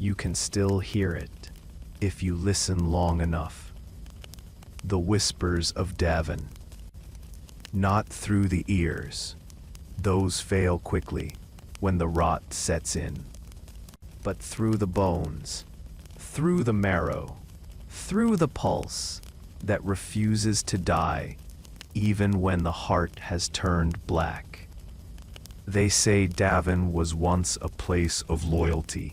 you can still hear it if you listen long enough. The whispers of Davin. Not through the ears. Those fail quickly when the rot sets in. But through the bones, through the marrow, through the pulse that refuses to die even when the heart has turned black. They say Davin was once a place of loyalty,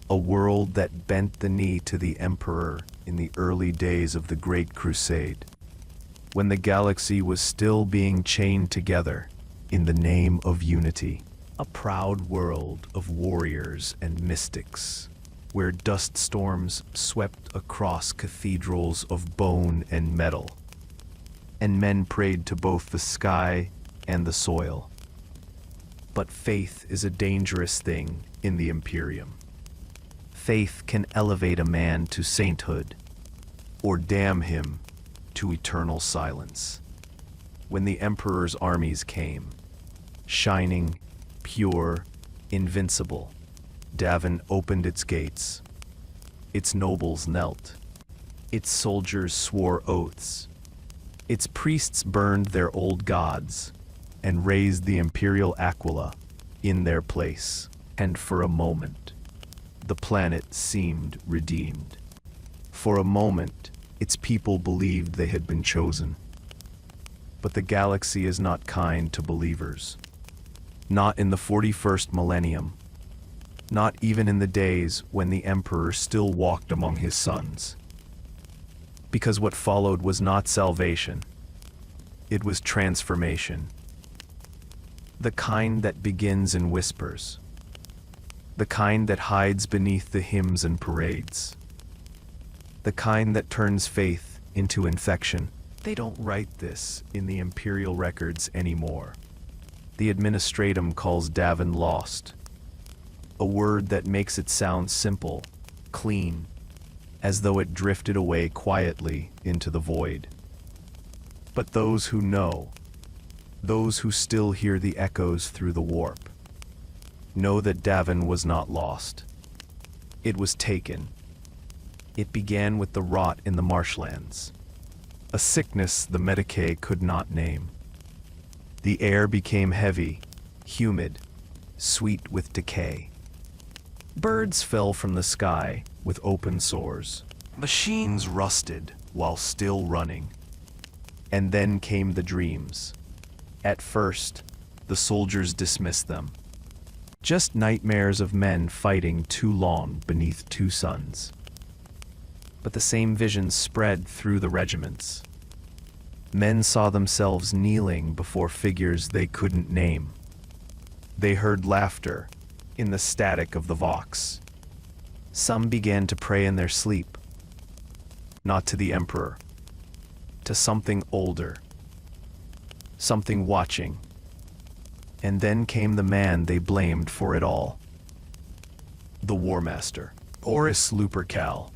a world that bent the knee to the Emperor in the early days of the Great Crusade, when the galaxy was still being chained together in the name of unity. A proud world of warriors and mystics, where dust storms swept across cathedrals of bone and metal, and men prayed to both the sky and the soil. But faith is a dangerous thing in the Imperium. Faith can elevate a man to sainthood, or damn him to eternal silence. When the Emperor's armies came, shining, pure, invincible, Davin opened its gates. Its nobles knelt. Its soldiers swore oaths. Its priests burned their old gods and raised the Imperial Aquila in their place. And for a moment, the planet seemed redeemed. For a moment, its people believed they had been chosen. But the galaxy is not kind to believers. Not in the 41st millennium. Not even in the days when the Emperor still walked among his sons. Because what followed was not salvation. It was transformation. The kind that begins in whispers. The kind that hides beneath the hymns and parades. The kind that turns faith into infection. They don't write this in the Imperial records anymore. The administratum calls Davin lost. A word that makes it sound simple, clean, as though it drifted away quietly into the void. But those who know, those who still hear the echoes through the warp, know that Davin was not lost. It was taken. It began with the rot in the marshlands, a sickness the Medicae could not name. The air became heavy, humid, sweet with decay. Birds fell from the sky with open sores. Machines rusted while still running. And then came the dreams. At first, the soldiers dismissed them. Just nightmares of men fighting too long beneath two suns. But the same visions spread through the regiments. Men saw themselves kneeling before figures they couldn't name. They heard laughter in the static of the vox. Some began to pray in their sleep, not to the Emperor, to something older, something watching. And then came the man they blamed for it all. The War Master, Horus Lupercal,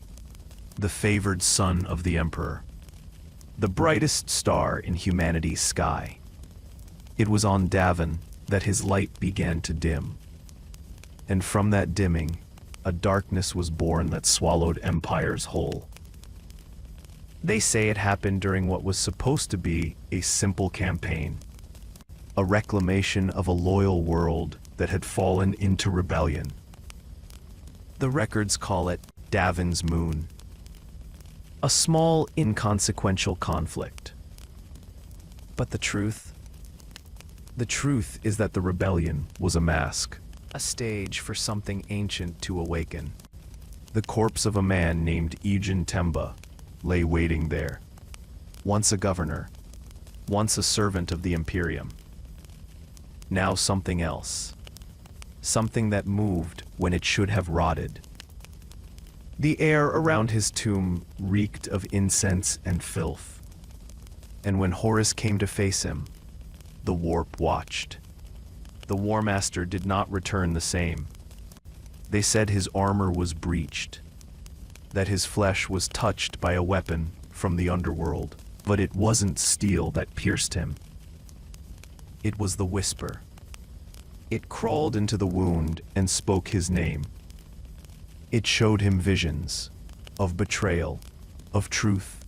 the favored son of the Emperor, the brightest star in humanity's sky. It was on Davin that his light began to dim. And from that dimming, a darkness was born that swallowed empires whole. They say it happened during what was supposed to be a simple campaign, a reclamation of a loyal world that had fallen into rebellion. The records call it Davin's Moon, a small, inconsequential conflict. But the truth? The truth is that the rebellion was a mask, a stage for something ancient to awaken. The corpse of a man named Eugene Temba lay waiting there. Once a governor, once a servant of the Imperium. Now something else. Something that moved when it should have rotted. The air around his tomb reeked of incense and filth. And when Horus came to face him, the warp watched. The War Master did not return the same. They said his armor was breached, that his flesh was touched by a weapon from the underworld, but it wasn't steel that pierced him. It was the whisper. It crawled into the wound and spoke his name. It showed him visions of betrayal, of truth,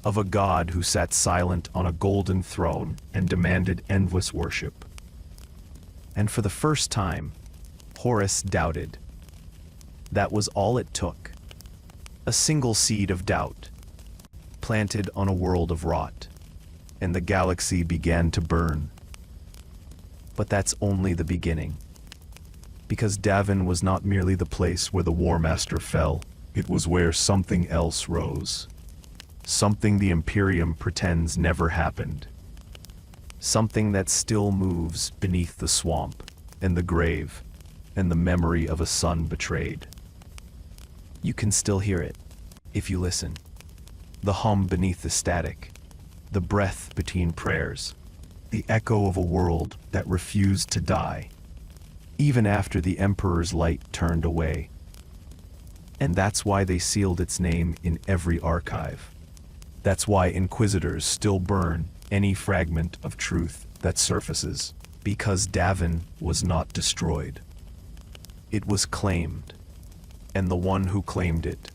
of a god who sat silent on a golden throne and demanded endless worship. And for the first time, Horus doubted. That was all it took. A single seed of doubt, planted on a world of rot, and the galaxy began to burn. But that's only the beginning. Because Davin was not merely the place where the War Master fell, it was where something else rose. Something the Imperium pretends never happened. Something that still moves beneath the swamp, and the grave, and the memory of a son betrayed. You can still hear it, if you listen. The hum beneath the static, the breath between prayers, the echo of a world that refused to die, even after the Emperor's light turned away. And that's why they sealed its name in every archive. That's why Inquisitors still burn any fragment of truth that surfaces, because Davin was not destroyed. It was claimed, and the one who claimed it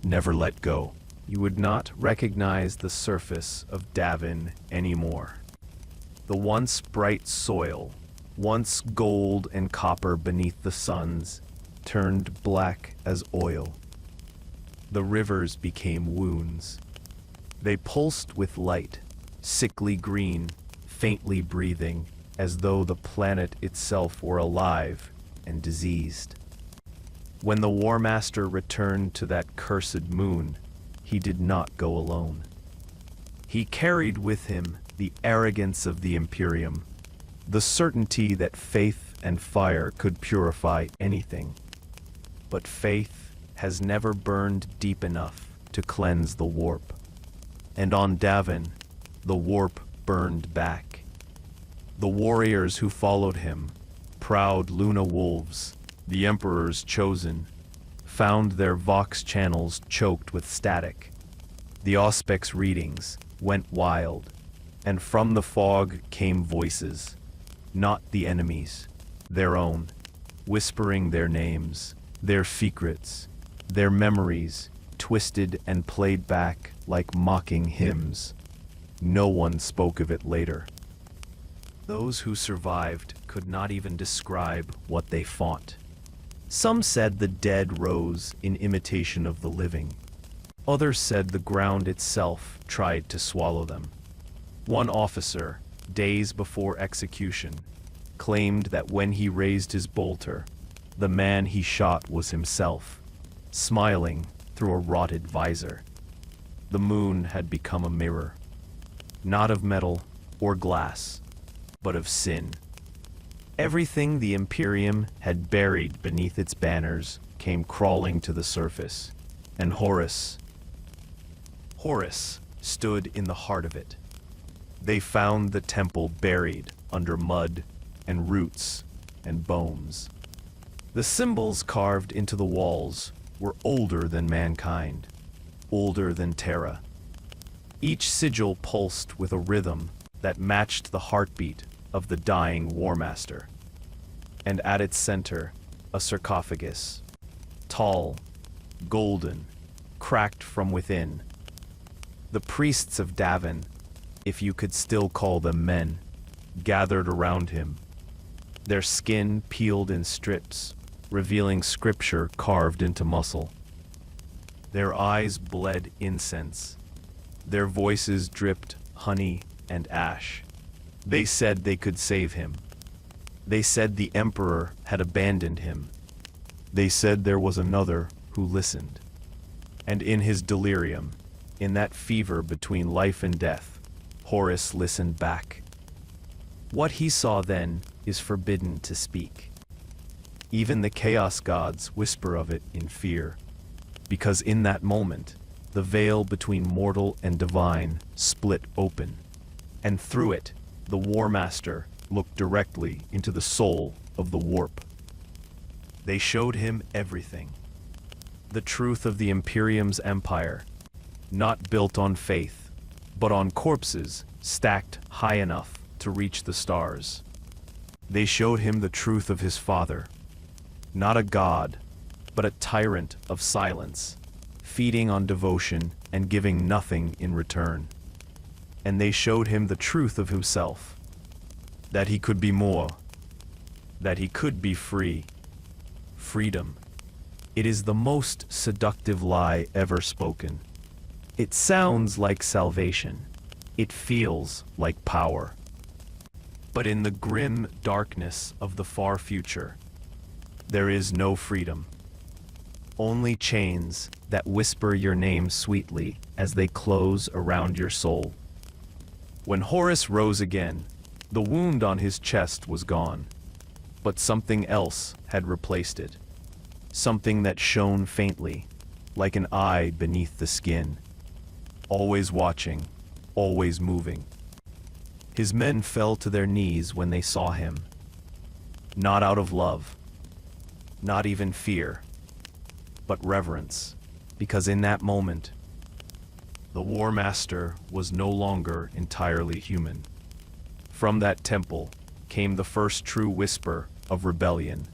never let go. You would not recognize the surface of Davin anymore. The once bright soil, once gold and copper beneath the suns, turned black as oil. The rivers became wounds. They pulsed with light, sickly green, faintly breathing, as though the planet itself were alive and diseased. When the War Master returned to that cursed moon, he did not go alone. He carried with him the arrogance of the Imperium, the certainty that faith and fire could purify anything. But faith has never burned deep enough to cleanse the warp. And on Davin, the warp burned back. The warriors who followed him, proud Luna wolves, the Emperor's chosen, found their Vox channels choked with static. The Auspex readings went wild, and from the fog came voices, not the enemies, their own, whispering their names, their secrets, their memories, twisted and played back like mocking hymns. No one spoke of it later. Those who survived could not even describe what they fought. Some said the dead rose in imitation of the living. Others said the ground itself tried to swallow them. One officer, days before execution, claimed that when he raised his bolter, the man he shot was himself, smiling through a rotted visor. The moon had become a mirror, not of metal or glass, but of sin. Everything the Imperium had buried beneath its banners came crawling to the surface, and Horus stood in the heart of it. They found the temple buried under mud and roots and bones. The symbols carved into the walls were older than mankind, older than Terra. Each sigil pulsed with a rhythm that matched the heartbeat of the dying War Master. And at its center, a sarcophagus, tall, golden, cracked from within. The priests of Davin, if you could still call them men, gathered around him, their skin peeled in strips, revealing scripture carved into muscle. Their eyes bled incense. Their voices dripped honey and ash. They said they could save him. They said the Emperor had abandoned him. They said there was another who listened. And in his delirium, in that fever between life and death, Horus listened back. What he saw then is forbidden to speak. Even the Chaos Gods whisper of it in fear, because in that moment, the veil between mortal and divine split open, and through it, the War Master looked directly into the soul of the warp. They showed him everything. The truth of the Imperium's empire, not built on faith, but on corpses stacked high enough to reach the stars. They showed him the truth of his father, not a god, but a tyrant of silence, feeding on devotion and giving nothing in return. And they showed him the truth of himself, that he could be more, that he could be free. Freedom. It is the most seductive lie ever spoken. It sounds like salvation. It feels like power. But in the grim darkness of the far future, there is no freedom. Only chains that whisper your name sweetly as they close around your soul. When Horus rose again, the wound on his chest was gone, but something else had replaced it. Something that shone faintly, like an eye beneath the skin. Always watching, always moving. His men fell to their knees when they saw him. Not out of love, not even fear, but reverence, because in that moment, the War Master was no longer entirely human. From that temple came the first true whisper of rebellion,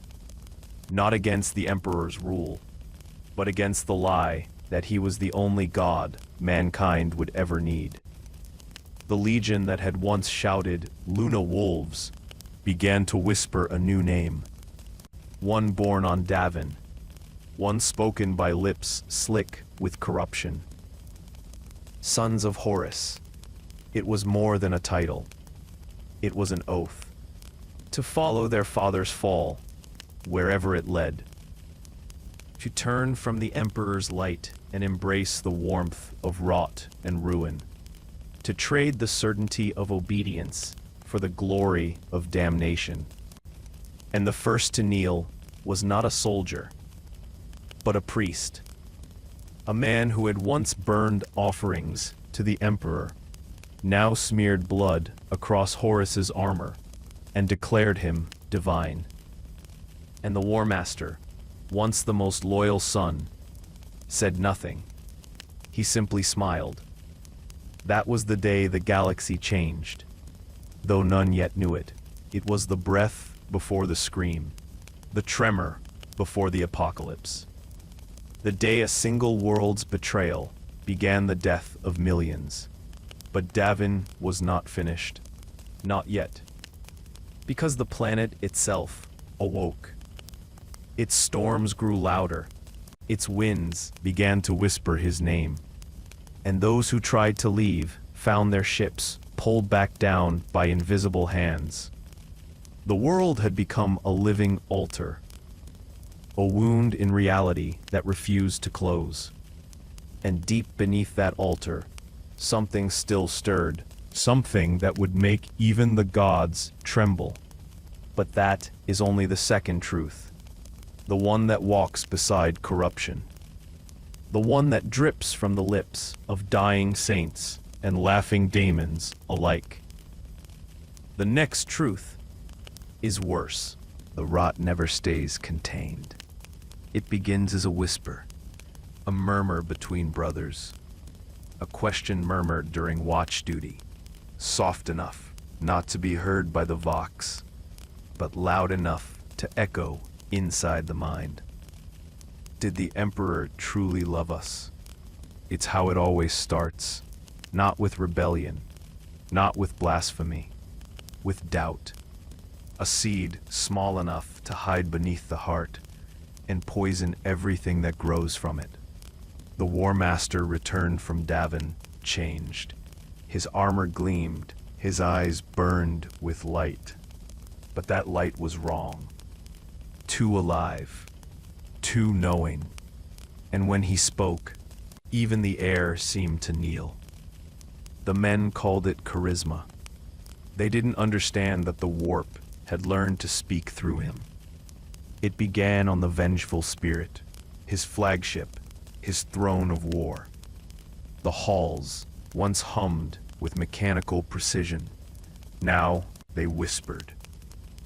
not against the Emperor's rule, but against the lie that he was the only god mankind would ever need. The legion that had once shouted, "Luna Wolves," began to whisper a new name. One born on Davin, one spoken by lips slick with corruption. Sons of Horus. It was more than a title. It was an oath. To follow their father's fall, wherever it led. To turn from the Emperor's light and embrace the warmth of rot and ruin. To trade the certainty of obedience for the glory of damnation. And the first to kneel was not a soldier, but a priest. A man who had once burned offerings to the Emperor, now smeared blood across Horus's armor and declared him divine. And the War Master, once the most loyal son, said nothing. He simply smiled. That was the day the galaxy changed. Though none yet knew it, it was the breath before the scream, the tremor before the apocalypse. The day a single world's betrayal began the death of millions. But Davin was not finished. Not yet. Because the planet itself awoke. Its storms grew louder. Its winds began to whisper his name. And those who tried to leave found their ships pulled back down by invisible hands. The world had become a living altar. A wound in reality that refused to close. And deep beneath that altar, something still stirred. Something that would make even the gods tremble. But that is only the second truth. The one that walks beside corruption. The one that drips from the lips of dying saints and laughing daemons alike. The next truth is worse. The rot never stays contained. It begins as a whisper, a murmur between brothers, a question murmured during watch duty, soft enough not to be heard by the vox, but loud enough to echo inside the mind. Did the Emperor truly love us? It's how it always starts, not with rebellion, not with blasphemy, with doubt. A seed small enough to hide beneath the heart and poison everything that grows from it. The War Master returned from Davin, changed. His armor gleamed, his eyes burned with light. But that light was wrong. Too alive, too knowing. And when he spoke, even the air seemed to kneel. The men called it charisma. They didn't understand that the warp had learned to speak through him. It began on the vengeful spirit, his flagship, his throne of war. The halls, once hummed with mechanical precision, now they whispered.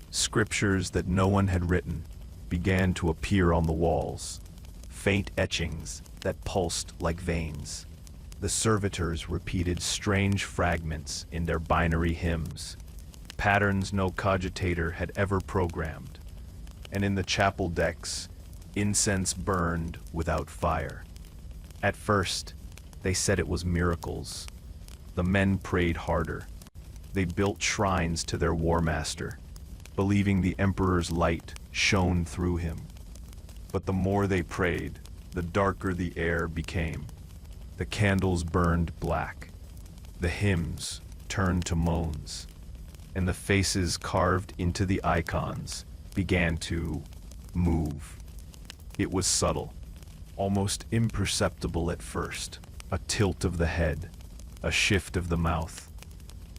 Scriptures that no one had written began to appear on the walls, faint etchings that pulsed like veins. The servitors repeated strange fragments in their binary hymns, patterns no cogitator had ever programmed. And in the chapel decks, Incense burned without fire. At first, they said it was miracles. The men prayed harder. They built shrines to their war master, believing the emperor's light shone through him. But the more they prayed, the darker the air became. The candles burned black. The hymns turned to moans. And the faces carved into the icons began to move. It was subtle, almost imperceptible at first. A tilt of the head, a shift of the mouth.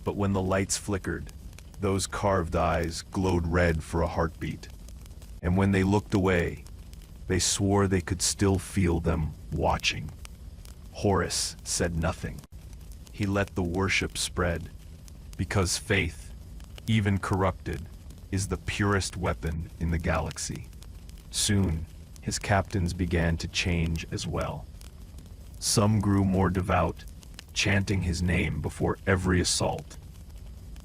But when the lights flickered, those carved eyes glowed red for a heartbeat. And when they looked away, they swore they could still feel them watching. Horus said nothing. He let the worship spread, because faith, even corrupted, is the purest weapon in the galaxy. Soon, his captains began to change as well. Some grew more devout, chanting his name before every assault.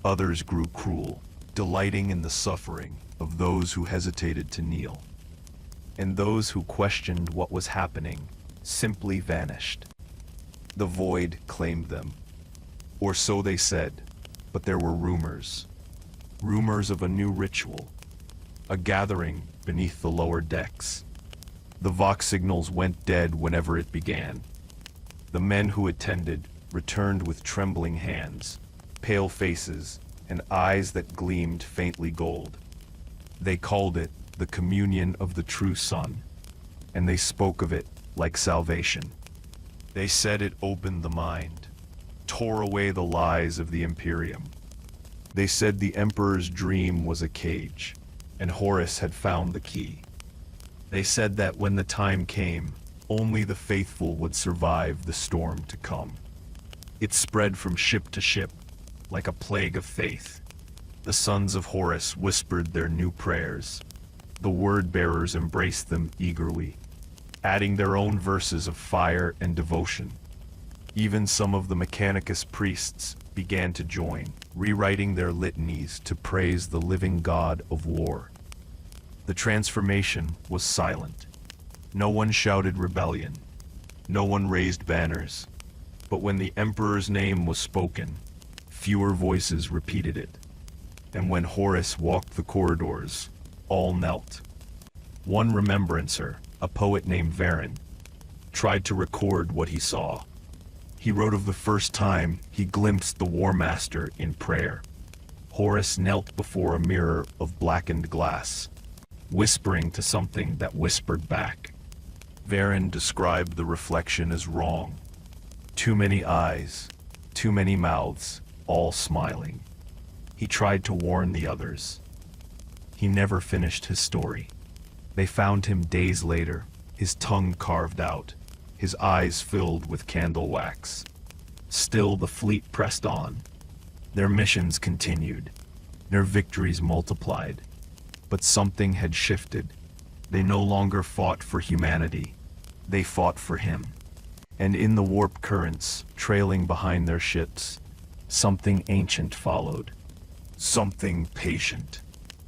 Others grew cruel, delighting in the suffering of those who hesitated to kneel. And those who questioned what was happening simply vanished. The void claimed them. Or so they said, but there were rumors. Rumors of a new ritual, a gathering beneath the lower decks. The Vox signals went dead whenever it began. The men who attended returned with trembling hands, pale faces, and eyes that gleamed faintly gold. They called it the communion of the true sun, and they spoke of it like salvation. They said it opened the mind, tore away the lies of the Imperium. They said the Emperor's dream was a cage, and Horus had found the key. They said that when the time came, only the faithful would survive the storm to come. It spread from ship to ship, like a plague of faith. The sons of Horus whispered their new prayers. The word-bearers embraced them eagerly, adding their own verses of fire and devotion. Even some of the Mechanicus priests began to join, rewriting their litanies to praise the living god of war. The transformation was silent. No one shouted rebellion. No one raised banners. But when the Emperor's name was spoken, fewer voices repeated it. And when Horus walked the corridors, all knelt. One remembrancer, a poet named Varen, tried to record what he saw. He wrote of the first time he glimpsed the War Master in prayer. Horus knelt before a mirror of blackened glass, whispering to something that whispered back. Varen described the reflection as wrong. Too many eyes, too many mouths, all smiling. He tried to warn the others. He never finished his story. They found him days later, his tongue carved out, his eyes filled with candle wax. Still the fleet pressed on. Their missions continued. Their victories multiplied. But something had shifted. They no longer fought for humanity. They fought for him. And in the warp currents, trailing behind their ships, something ancient followed. Something patient.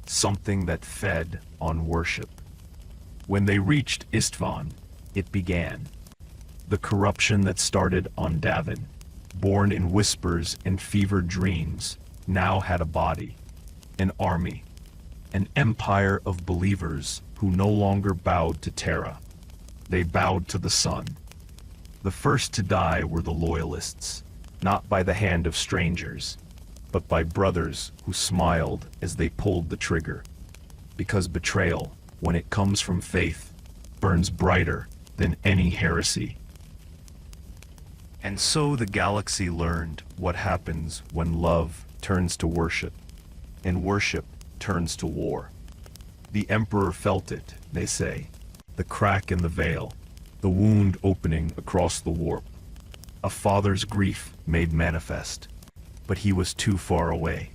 Something that fed on worship. When they reached Istvan, it began. The corruption that started on Davin, born in whispers and fevered dreams, now had a body, an army, an empire of believers who no longer bowed to Terra. They bowed to the sun. The first to die were the loyalists, not by the hand of strangers, but by brothers who smiled as they pulled the trigger. Because betrayal, when it comes from faith, burns brighter than any heresy. And so the galaxy learned what happens when love turns to worship, and worship turns to war. The Emperor felt it, they say, the crack in the veil, the wound opening across the warp. A father's grief made manifest, but he was too far away,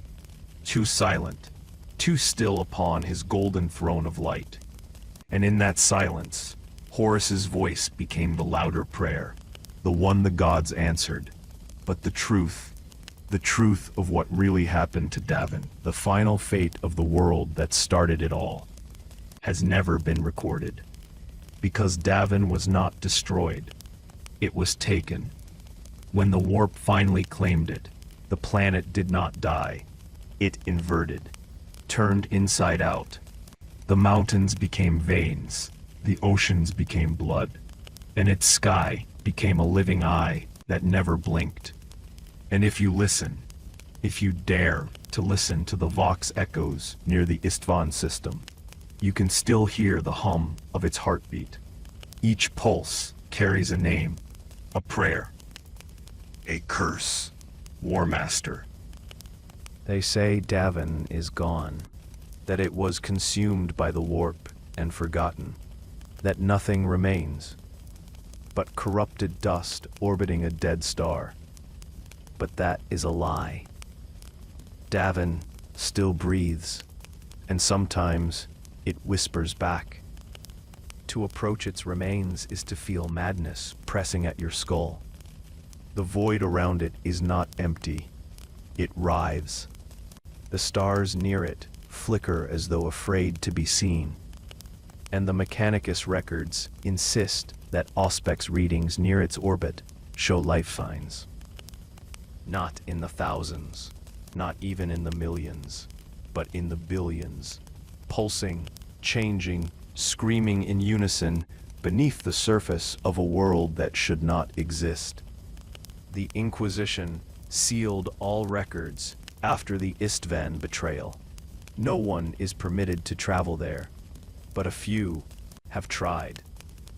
too silent, too still upon his golden throne of light. And in that silence, Horus's voice became the louder prayer, the one the gods answered. But the truth of what really happened to Davin, the final fate of the world that started it all, has never been recorded. because Davin was not destroyed. It was taken. When the warp finally claimed it, the planet did not die. It inverted, turned inside out. The mountains became veins, the oceans became blood, and its sky became a living eye that never blinked. And if you listen, if you dare to listen to the Vox echoes near the Istvan system, you can still hear the hum of its heartbeat. Each pulse carries a name, a prayer, a curse. War Master. They say Davin is gone, that it was consumed by the warp and forgotten, that nothing remains but corrupted dust orbiting a dead star. But that is a lie. Davin still breathes, and sometimes it whispers back. To approach its remains is to feel madness pressing at your skull. The void around it is not empty. It writhes. The stars near it flicker as though afraid to be seen. And the Mechanicus records insist that Auspex readings near its orbit show life signs. Not in the thousands, not even in the millions, but in the billions, pulsing, changing, screaming in unison beneath the surface of a world that should not exist. The Inquisition sealed all records after the Istvan betrayal. No one is permitted to travel there, but a few have tried.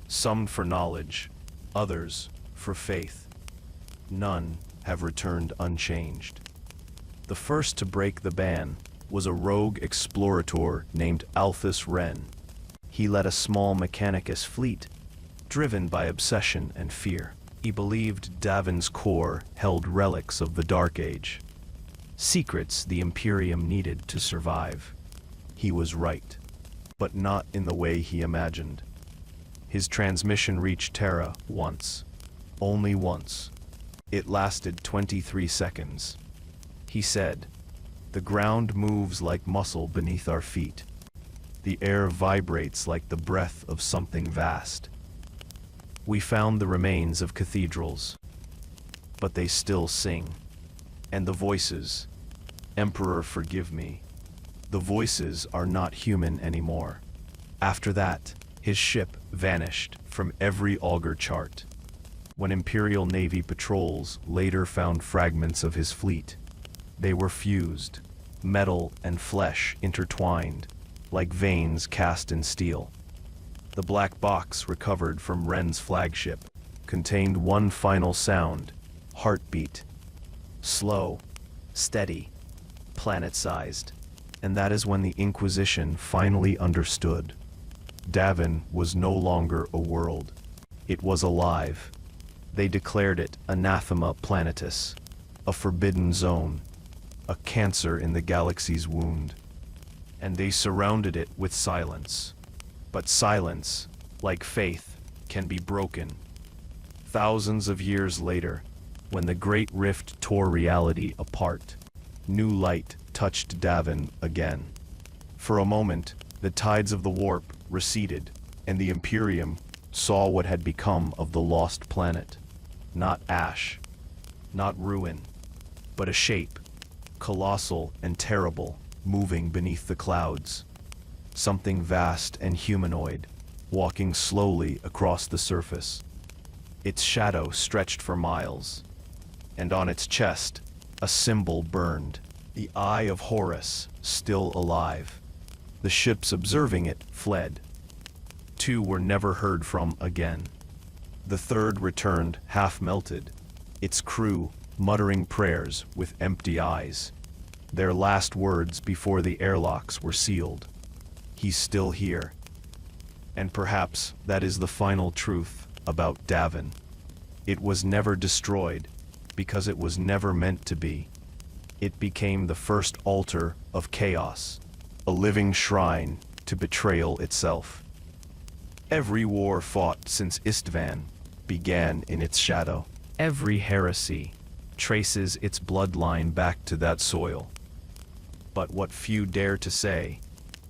Some for knowledge, others for faith. None have returned unchanged. The first to break the ban was a rogue explorator named Althus Wren. He led a small Mechanicus fleet, driven by obsession and fear. He believed Davin's core held relics of the Dark Age, secrets the Imperium needed to survive. He was right, but not in the way he imagined. His transmission reached Terra once, only once. It lasted 23 seconds. He said, "The ground moves like muscle beneath our feet. The air vibrates like the breath of something vast. We found the remains of cathedrals, but they still sing. And the voices, Emperor, forgive me, the voices are not human anymore." After that, his ship vanished from every augur chart. When Imperial Navy patrols later found fragments of his fleet, they were fused, metal and flesh intertwined, like veins cast in steel. The black box recovered from Wren's flagship contained one final sound, heartbeat. Slow, steady, planet-sized. And that is when the Inquisition finally understood. Davin was no longer a world. It was alive. They declared it anathema planetus, a forbidden zone, a cancer in the galaxy's wound. And they surrounded it with silence. But silence, like faith, can be broken. Thousands of years later, when the Great Rift tore reality apart, new light touched Davin again. For a moment, the tides of the warp receded, and the Imperium saw what had become of the lost planet. Not ash, not ruin, but a shape, colossal and terrible, moving beneath the clouds. Something vast and humanoid, walking slowly across the surface. Its shadow stretched for miles, and on its chest, a symbol burned, the Eye of Horus, still alive. The ships observing it fled. 2 were never heard from again. The third returned half-melted, its crew muttering prayers with empty eyes, their last words before the airlocks were sealed. He's still here. And perhaps that is the final truth about Davin. It was never destroyed, because it was never meant to be. It became the first altar of chaos, a living shrine to betrayal itself. Every war fought since Istvan began in its shadow. Every heresy traces its bloodline back to that soil. But what few dare to say,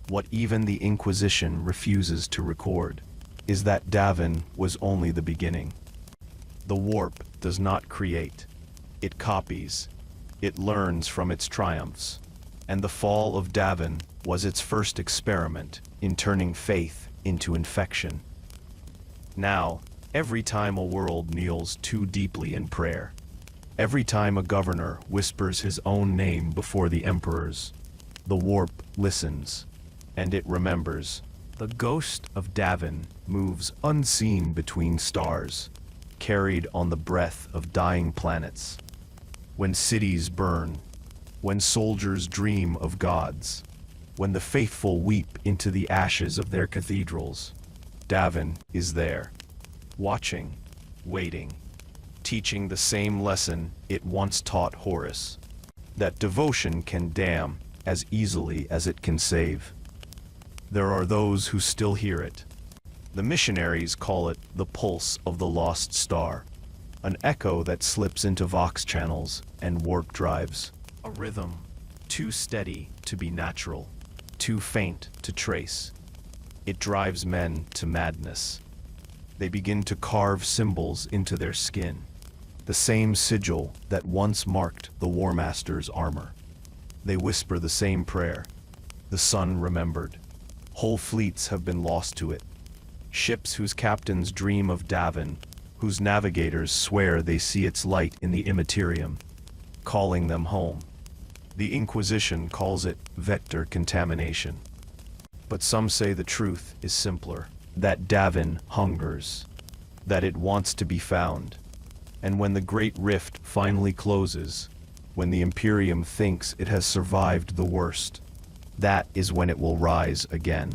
what even the Inquisition refuses to record, is that Davin was only the beginning. The warp does not create. It copies. It learns from its triumphs. And the fall of Davin was its first experiment in turning faith into infection. Now, every time a world kneels too deeply in prayer, every time a governor whispers his own name before the emperor's, the warp listens, and it remembers. The ghost of Davin moves unseen between stars, carried on the breath of dying planets. When cities burn, when soldiers dream of gods, when the faithful weep into the ashes of their cathedrals, Davin is there, watching, waiting, teaching the same lesson it once taught Horus, that devotion can damn as easily as it can save. There are those who still hear it. The missionaries call it the pulse of the lost star, an echo that slips into vox channels and warp drives, a rhythm too steady to be natural, too faint to trace. It drives men to madness. They begin to carve symbols into their skin, the same sigil that once marked the War Master's armor. They whisper the same prayer. The sun remembered. Whole fleets have been lost to it. Ships whose captains dream of Davin, whose navigators swear they see its light in the Imperium, calling them home. The Inquisition calls it vector contamination. But some say the truth is simpler, that Davin hungers, that it wants to be found. And when the Great Rift finally closes, when the Imperium thinks it has survived the worst, that is when it will rise again.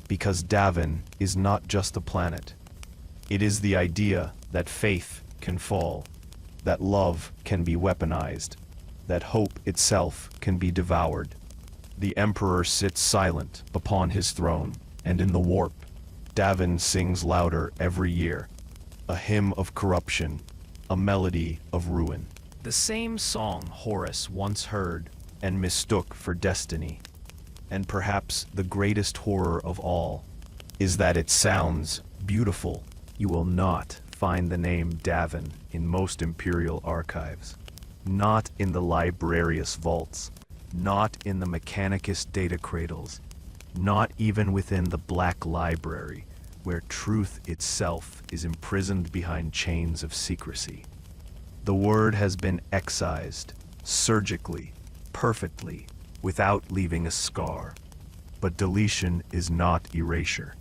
Because Davin is not just a planet. It is the idea that faith can fall, that love can be weaponized, that hope itself can be devoured. The Emperor sits silent upon his throne, and in the warp, Davin sings louder every year, a hymn of corruption, a melody of ruin. The same song Horus once heard and mistook for destiny. And perhaps the greatest horror of all is that it sounds beautiful. You will not find the name Davin in most Imperial archives, not in the librarius vaults, not in the Mechanicus data cradles, not even within the Black Library, where truth itself is imprisoned behind chains of secrecy. The word has been excised, surgically, perfectly, without leaving a scar. But deletion is not erasure.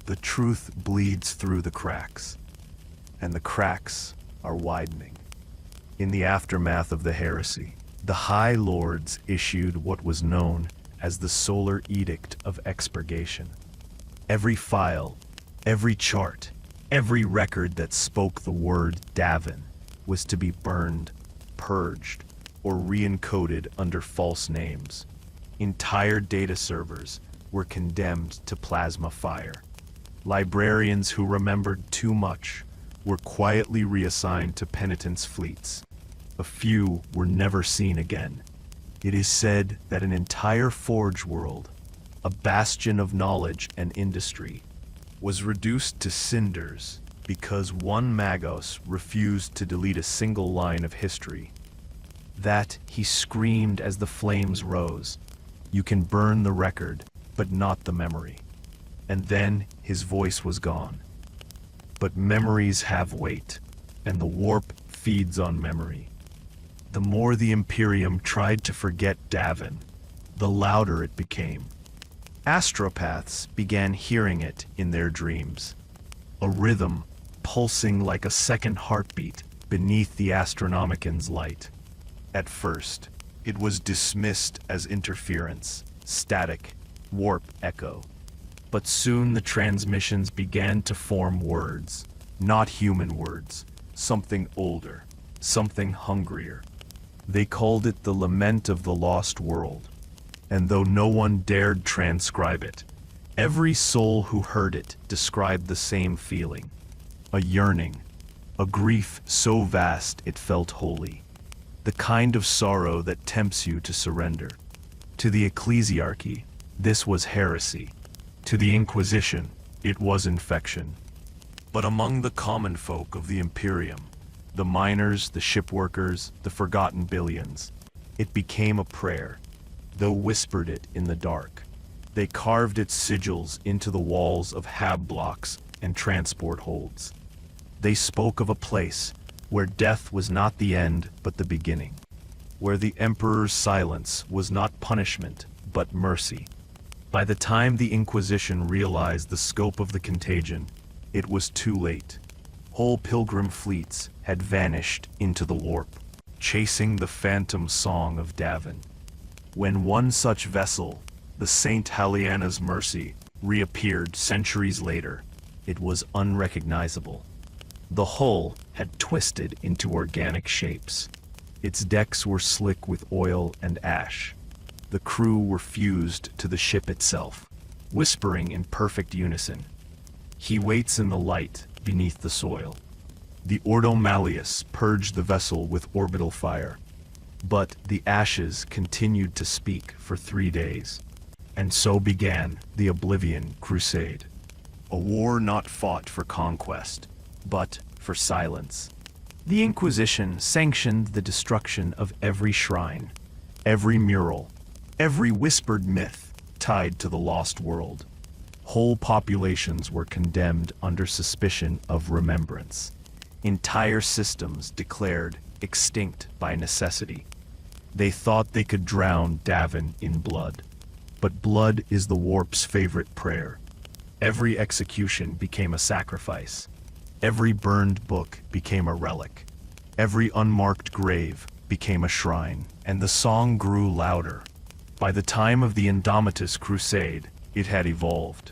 The truth bleeds through the cracks, and the cracks are widening. In the aftermath of the heresy, the High Lords issued what was known as the Solar Edict of Expurgation. Every file, every chart, every record that spoke the word Davin was to be burned, purged, or re-encoded under false names. Entire data servers were condemned to plasma fire. Librarians who remembered too much were quietly reassigned to penitence fleets. A few were never seen again. It is said that an entire forge world, a bastion of knowledge and industry, was reduced to cinders because one Magos refused to delete a single line of history. That he screamed as the flames rose, "You can burn the record, but not the memory." And then his voice was gone. But memories have weight, and the warp feeds on memory. The more the Imperium tried to forget Davin, the louder it became. Astropaths began hearing it in their dreams, a rhythm pulsing like a second heartbeat beneath the Astronomican's light. At first, it was dismissed as interference, static, warp echo. But soon the transmissions began to form words, not human words, something older, something hungrier. They called it the lament of the lost world. And though no one dared transcribe it, every soul who heard it described the same feeling. A yearning, a grief so vast it felt holy. The kind of sorrow that tempts you to surrender. To the ecclesiarchy, this was heresy. To the Inquisition, It was infection. But among the common folk of the Imperium, the miners, the shipworkers, the forgotten billions, it became a prayer, though whispered it in the dark. They carved its sigils into the walls of hab blocks and transport holds. They spoke of a place where death was not the end but the beginning, where the Emperor's silence was not punishment but mercy. By the time the Inquisition realized the scope of the contagion, it was too late. Whole pilgrim fleets had vanished into the warp, chasing the phantom song of Davin. When one such vessel, the Saint Haliana's Mercy, reappeared centuries later, it was unrecognizable. The hull had twisted into organic shapes. Its decks were slick with oil and ash. The crew were fused to the ship itself, whispering in perfect unison. He waits in the light beneath the soil. The Ordo Malleus purged the vessel with orbital fire, but the ashes continued to speak for 3 days. And so began the Oblivion Crusade. A war not fought for conquest, but for silence. The Inquisition sanctioned the destruction of every shrine, every mural, every whispered myth tied to the lost world. Whole populations were condemned under suspicion of remembrance. Entire systems declared extinct by necessity. They thought they could drown Davin in blood. But blood is the warp's favorite prayer. Every execution became a sacrifice. Every burned book became a relic. Every unmarked grave became a shrine, and the song grew louder. By the time of the Indomitus Crusade, it had evolved.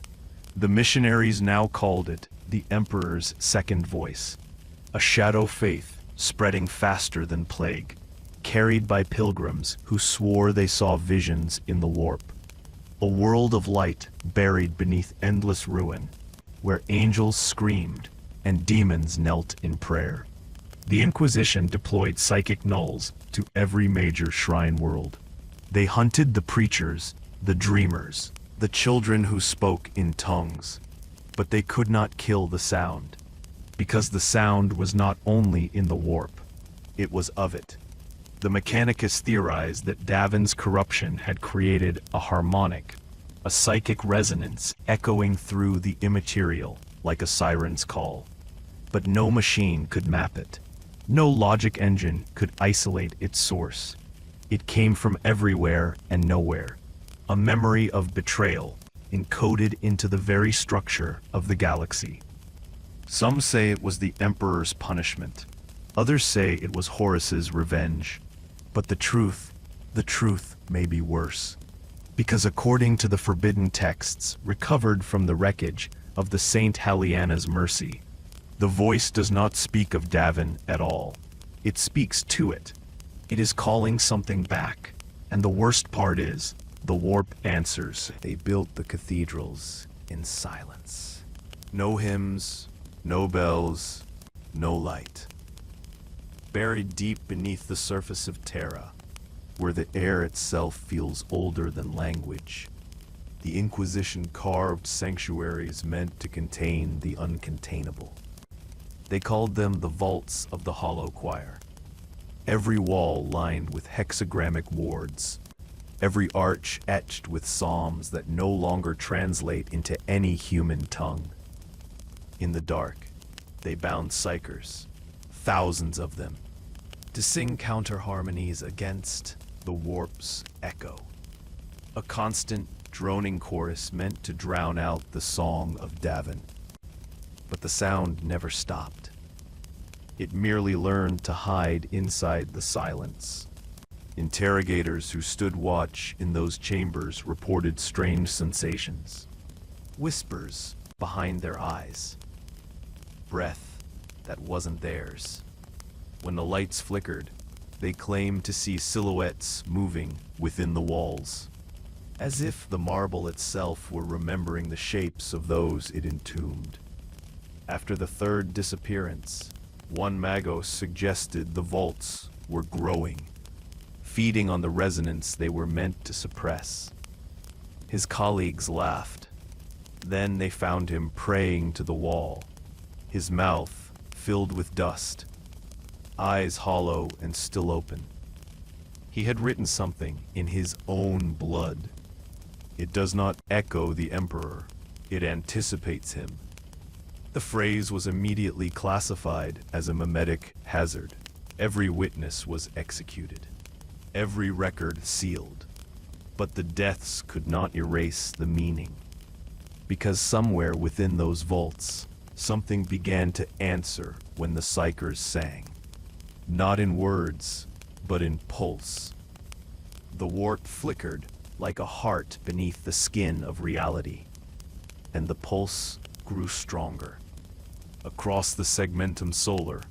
The missionaries now called it the Emperor's Second Voice, a shadow faith spreading faster than plague, carried by pilgrims who swore they saw visions in the warp. A world of light buried beneath endless ruin, where angels screamed and demons knelt in prayer. The Inquisition deployed psychic nulls to every major shrine world. They hunted the preachers, the dreamers, the children who spoke in tongues. But they could not kill the sound, because the sound was not only in the warp, it was of it. The Mechanicus theorized that Davin's corruption had created a harmonic, a psychic resonance echoing through the immaterial like a siren's call. But no machine could map it. No logic engine could isolate its source. It came from everywhere and nowhere, a memory of betrayal encoded into the very structure of the galaxy. Some say it was the Emperor's punishment. Others say it was Horus's revenge. But the truth may be worse. Because according to the forbidden texts recovered from the wreckage of the Saint Haliana's Mercy, the voice does not speak of Davin at all. It speaks to it. It is calling something back. And the worst part is, the warp answers. They built the cathedrals in silence. No hymns, no bells, no light. Buried deep beneath the surface of Terra, where the air itself feels older than language, the Inquisition carved sanctuaries meant to contain the uncontainable. They called them the vaults of the Hollow Choir. Every wall lined with hexagrammic wards, every arch etched with psalms that no longer translate into any human tongue. In the dark, they bound psychers, thousands of them, to sing counter-harmonies against the warp's echo. A constant, droning chorus meant to drown out the song of Davin. But the sound never stopped. It merely learned to hide inside the silence. Interrogators who stood watch in those chambers reported strange sensations. Whispers behind their eyes. Breath that wasn't theirs. When the lights flickered, they claimed to see silhouettes moving within the walls, as if the marble itself were remembering the shapes of those it entombed. After the third disappearance, one Magos suggested the vaults were growing, feeding on the resonance they were meant to suppress. His colleagues laughed. Then they found him praying to the wall, his mouth filled with dust, eyes hollow and still open. He had written something in his own blood. It does not echo the Emperor, it anticipates him. The phrase was immediately classified as a mimetic hazard. Every witness was executed, every record sealed. But the deaths could not erase the meaning, because somewhere within those vaults, something began to answer when the psychers sang. Not in words, but in pulse. The warp flickered like a heart beneath the skin of reality, and the pulse grew stronger. Across the segmentum solar,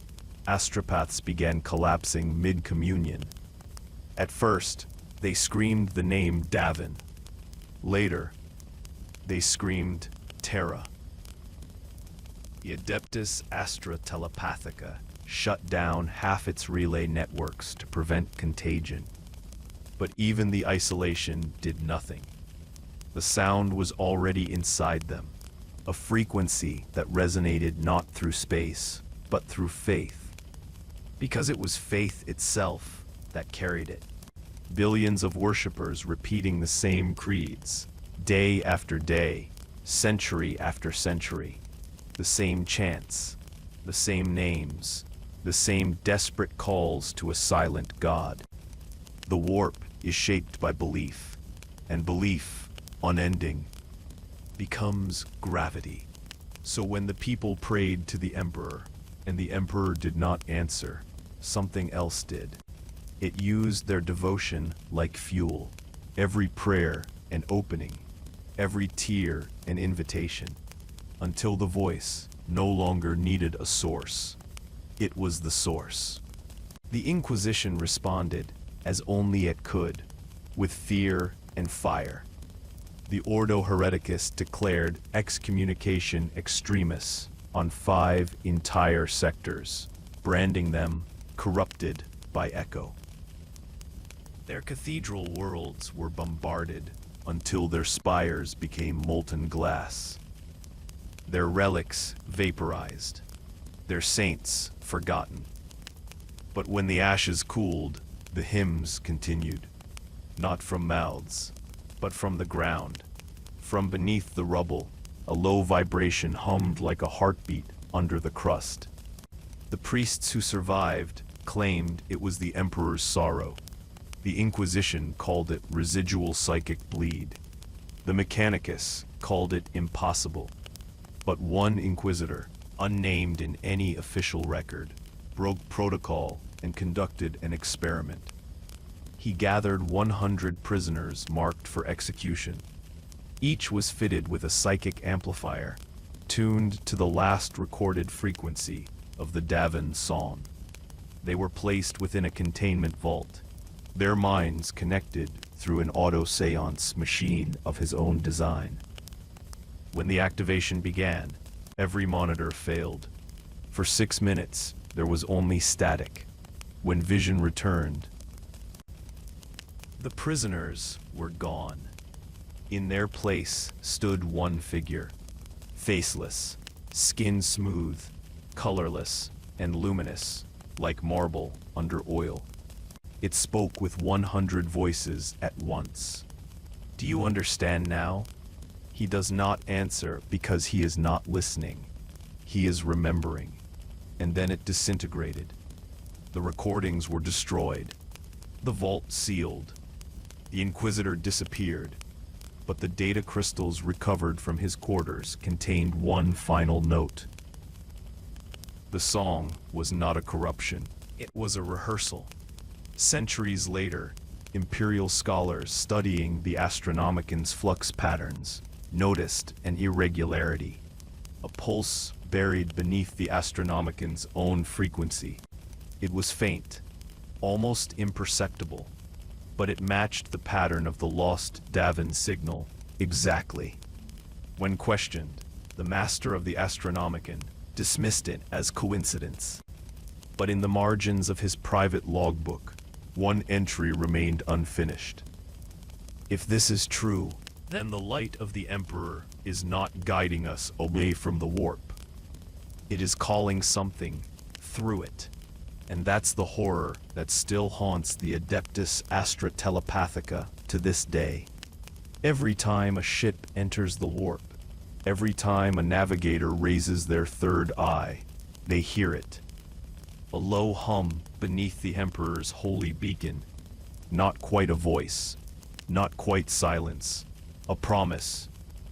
astropaths began collapsing mid-communion. At first, they screamed the name Davin. Later, they screamed Terra. The Adeptus Astra Telepathica shut down half its relay networks to prevent contagion. But even the isolation did nothing. The sound was already inside them, a frequency that resonated not through space, but through faith. Because it was faith itself that carried it. Billions of worshippers repeating the same creeds, day after day, century after century. The same chants, the same names, the same desperate calls to a silent God. The warp is shaped by belief, and belief, unending, becomes gravity. So when the people prayed to the Emperor, and the Emperor did not answer, something else did. It used their devotion like fuel. Every prayer an opening, every tear an invitation, until the voice no longer needed a source. It was the source. The Inquisition responded as only it could, with fear and fire. The Ordo Hereticus declared excommunication extremis on 5 entire sectors, branding them corrupted by echo. Their cathedral worlds were bombarded until their spires became molten glass. Their relics vaporized, their saints forgotten. But when the ashes cooled, the hymns continued, not from mouths, but from the ground. From beneath the rubble, a low vibration hummed like a heartbeat under the crust. The priests who survived claimed it was the Emperor's sorrow. The Inquisition called it residual psychic bleed. The Mechanicus called it impossible. But one inquisitor, unnamed in any official record, broke protocol and conducted an experiment. He gathered 100 prisoners marked for execution. Each was fitted with a psychic amplifier, tuned to the last recorded frequency of the Davin song. They were placed within a containment vault, their minds connected through an auto-seance machine of his own design. When the activation began, every monitor failed. For 6 minutes, there was only static. When vision returned, the prisoners were gone. In their place stood one figure, faceless, skin smooth, colorless, and luminous, like marble under oil. It spoke with 100 voices at once. Do you understand now? He does not answer because he is not listening. He is remembering. And then it disintegrated. The recordings were destroyed. The vault sealed. The Inquisitor disappeared. But the data crystals recovered from his quarters contained one final note. The song was not a corruption. It was a rehearsal. Centuries later, Imperial scholars studying the Astronomican's flux patterns noticed an irregularity, a pulse buried beneath the Astronomican's own frequency. It was faint, almost imperceptible, but it matched the pattern of the lost Davin signal exactly. When questioned, the master of the Astronomican dismissed it as coincidence. But in the margins of his private logbook, one entry remained unfinished. If this is true, then the light of the Emperor is not guiding us away from the warp. It is calling something through it. And that's the horror that still haunts the Adeptus Astra Telepathica to this day. Every time a ship enters the warp, every time a navigator raises their third eye, they hear it. A low hum beneath the Emperor's holy beacon. Not quite a voice, not quite silence. A promise,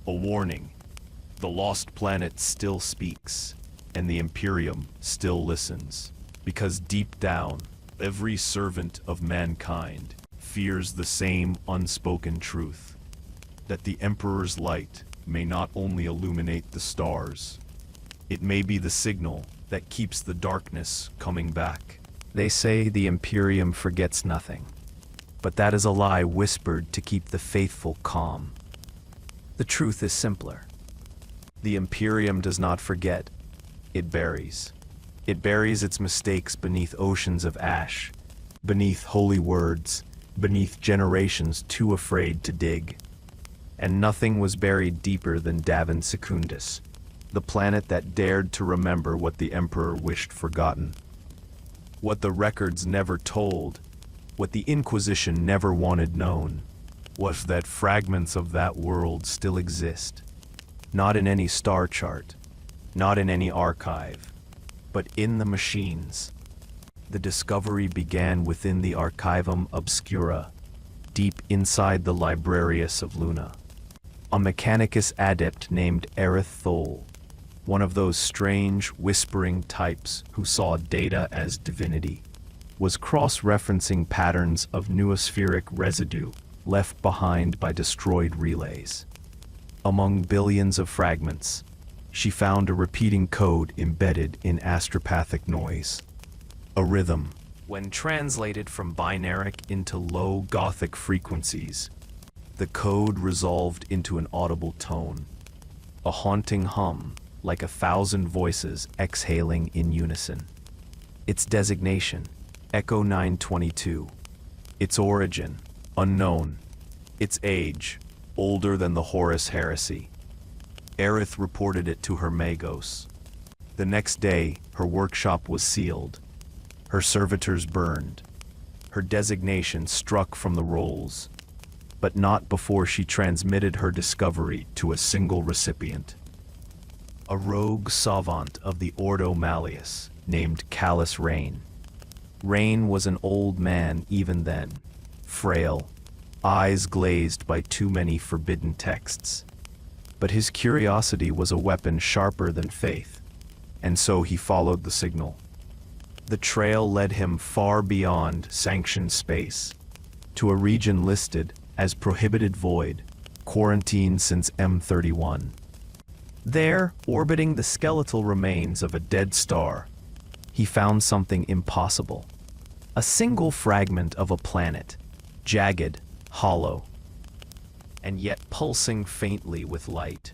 a warning. The lost planet still speaks, and the Imperium still listens. Because deep down, every servant of mankind fears the same unspoken truth. That the Emperor's light may not only illuminate the stars, it may be the signal that keeps the darkness coming back. They say the Imperium forgets nothing, but that is a lie whispered to keep the faithful calm. The truth is simpler. The Imperium does not forget, it buries. It buries its mistakes beneath oceans of ash, beneath holy words, beneath generations too afraid to dig. And nothing was buried deeper than Davin Secundus, the planet that dared to remember what the Emperor wished forgotten. What the records never told, what the Inquisition never wanted known, was that fragments of that world still exist. Not in any star chart, not in any archive, but in the machines. The discovery began within the Archivum Obscura, deep inside the Librarius of Luna. A Mechanicus adept named Aerith Thol, one of those strange, whispering types who saw data as divinity, was cross-referencing patterns of noospheric residue left behind by destroyed relays. Among billions of fragments, she found a repeating code embedded in astropathic noise. A rhythm. When translated from binaric into low Gothic frequencies, the code resolved into an audible tone. A haunting hum, like 1,000 voices exhaling in unison. Its designation, Echo 922. Its origin, unknown. Its age, older than the Horus heresy. Aerith reported it to her Magos. The next day, her workshop was sealed. Her servitors burned. Her designation struck from the rolls. But not before she transmitted her discovery to a single recipient. A rogue savant of the Ordo Malleus, named Callus Rain. Rain was an old man even then, frail, eyes glazed by too many forbidden texts. But his curiosity was a weapon sharper than faith, and so he followed the signal. The trail led him far beyond sanctioned space, to a region listed as prohibited void, quarantined since M31. There, orbiting the skeletal remains of a dead star, he found something impossible. A single fragment of a planet, jagged, hollow, and yet pulsing faintly with light,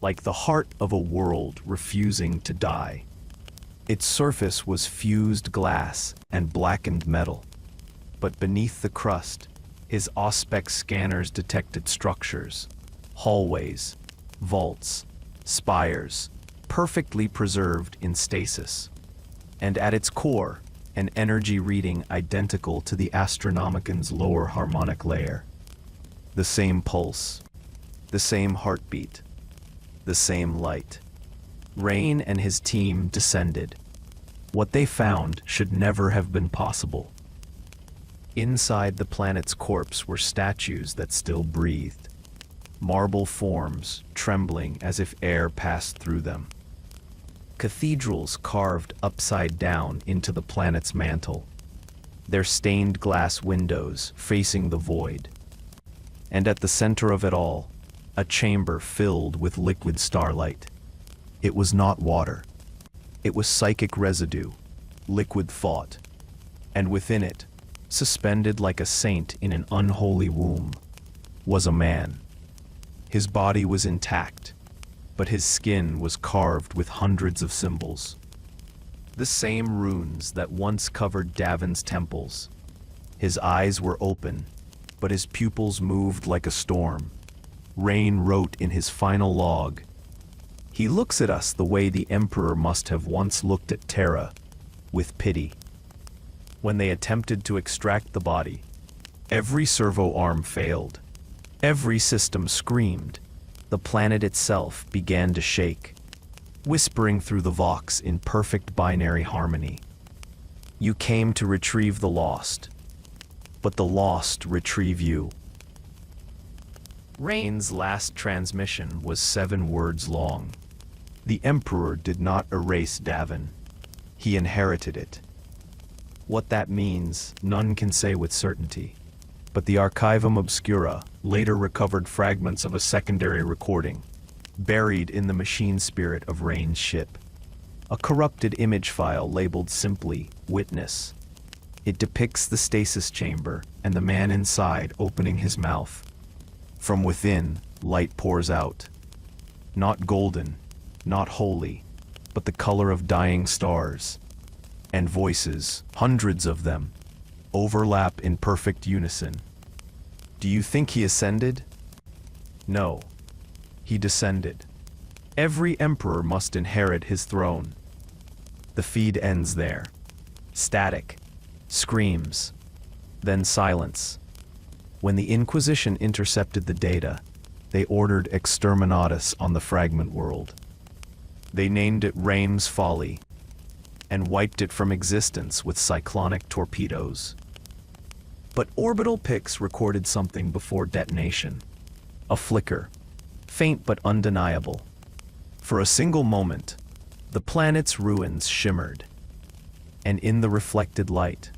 like the heart of a world refusing to die. Its surface was fused glass and blackened metal, but beneath the crust, his Auspex scanners detected structures, hallways, vaults, spires, perfectly preserved in stasis, and at its core, an energy reading identical to the Astronomican's lower harmonic layer. The same pulse, the same heartbeat, the same light. Rain and his team descended. What they found should never have been possible. Inside the planet's corpse were statues that still breathed. Marble forms, trembling as if air passed through them. Cathedrals carved upside down into the planet's mantle, their stained glass windows facing the void. And at the center of it all, a chamber filled with liquid starlight. It was not water. It was psychic residue, liquid thought. And within it, suspended like a saint in an unholy womb, was a man. His body was intact, but his skin was carved with hundreds of symbols. The same runes that once covered Davin's temples. His eyes were open, but his pupils moved like a storm. Rain wrote in his final log. He looks at us the way the Emperor must have once looked at Terra, with pity. When they attempted to extract the body, every servo arm failed. Every system screamed. The planet itself began to shake, whispering through the vox in perfect binary harmony. You came to retrieve the lost, but the lost retrieve you. Rain's last transmission was 7 words long. The Emperor did not erase Davin. He inherited it. What that means, none can say with certainty. But the Archivum Obscura later recovered fragments of a secondary recording, buried in the machine spirit of Rain's ship. A corrupted image file labeled simply Witness. It depicts the stasis chamber and the man inside opening his mouth. From within, light pours out. Not golden, not holy, but the color of dying stars. And voices, hundreds of them, overlap in perfect unison. Do you think he ascended? No. He descended. Every emperor must inherit his throne. The feed ends there. Static. Screams. Then silence. When the Inquisition intercepted the data, they ordered exterminatus on the fragment world. They named it Rain's Folly, and wiped it from existence with cyclonic torpedoes. But orbital pics recorded something before detonation. A flicker, faint but undeniable. For a single moment, the planet's ruins shimmered, and in the reflected light,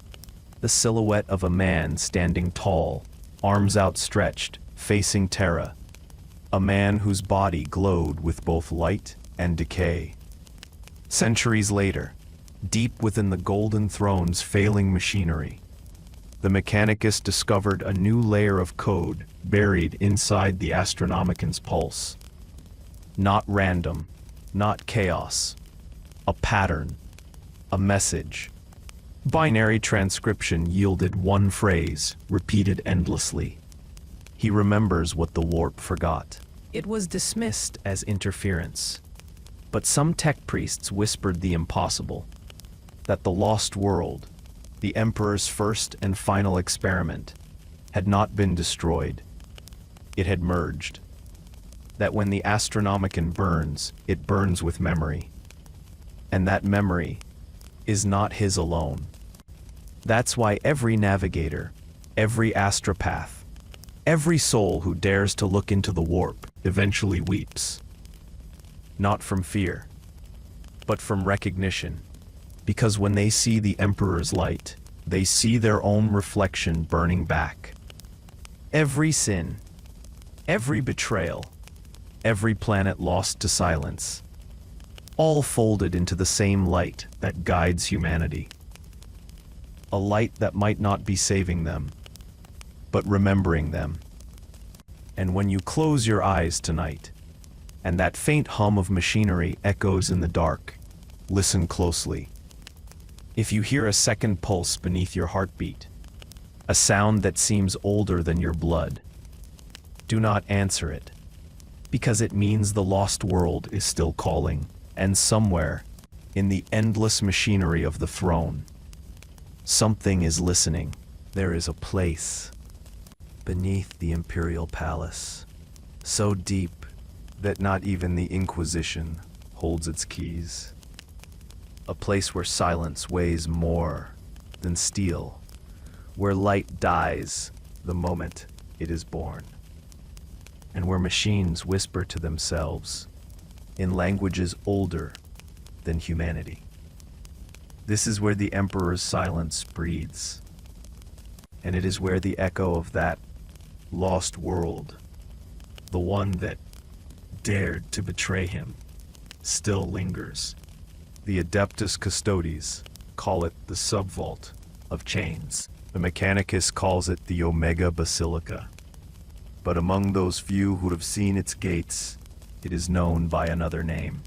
the silhouette of a man standing tall, arms outstretched, facing Terra. A man whose body glowed with both light and decay. Centuries later, deep within the Golden Throne's failing machinery, the Mechanicus discovered a new layer of code buried inside the Astronomican's pulse. Not random, not chaos. A pattern, a message. Binary transcription yielded one phrase, repeated endlessly. He remembers what the warp forgot. It was dismissed as interference. But some tech priests whispered the impossible. That the lost world, the Emperor's first and final experiment, had not been destroyed. It had merged. That when the Astronomican burns, it burns with memory. And that memory is not his alone. That's why every navigator, every astropath, every soul who dares to look into the warp eventually weeps. Not from fear, but from recognition. Because when they see the Emperor's light, they see their own reflection burning back. Every sin, every betrayal, every planet lost to silence, all folded into the same light that guides humanity. A light that might not be saving them, but remembering them. And when you close your eyes tonight, and that faint hum of machinery echoes in the dark, listen closely. If you hear a second pulse beneath your heartbeat, a sound that seems older than your blood, do not answer it, because it means the lost world is still calling, and somewhere, in the endless machinery of the throne, something is listening. There is a place beneath the Imperial Palace, so deep that not even the Inquisition holds its keys. A place where silence weighs more than steel, where light dies the moment it is born, and where machines whisper to themselves in languages older than humanity. This is where the Emperor's silence breathes, and it is where the echo of that lost world, the one that dared to betray him, still lingers. The Adeptus Custodes call it the subvault of chains. The Mechanicus calls it the Omega Basilica. But among those few who have seen its gates, it is known by another name.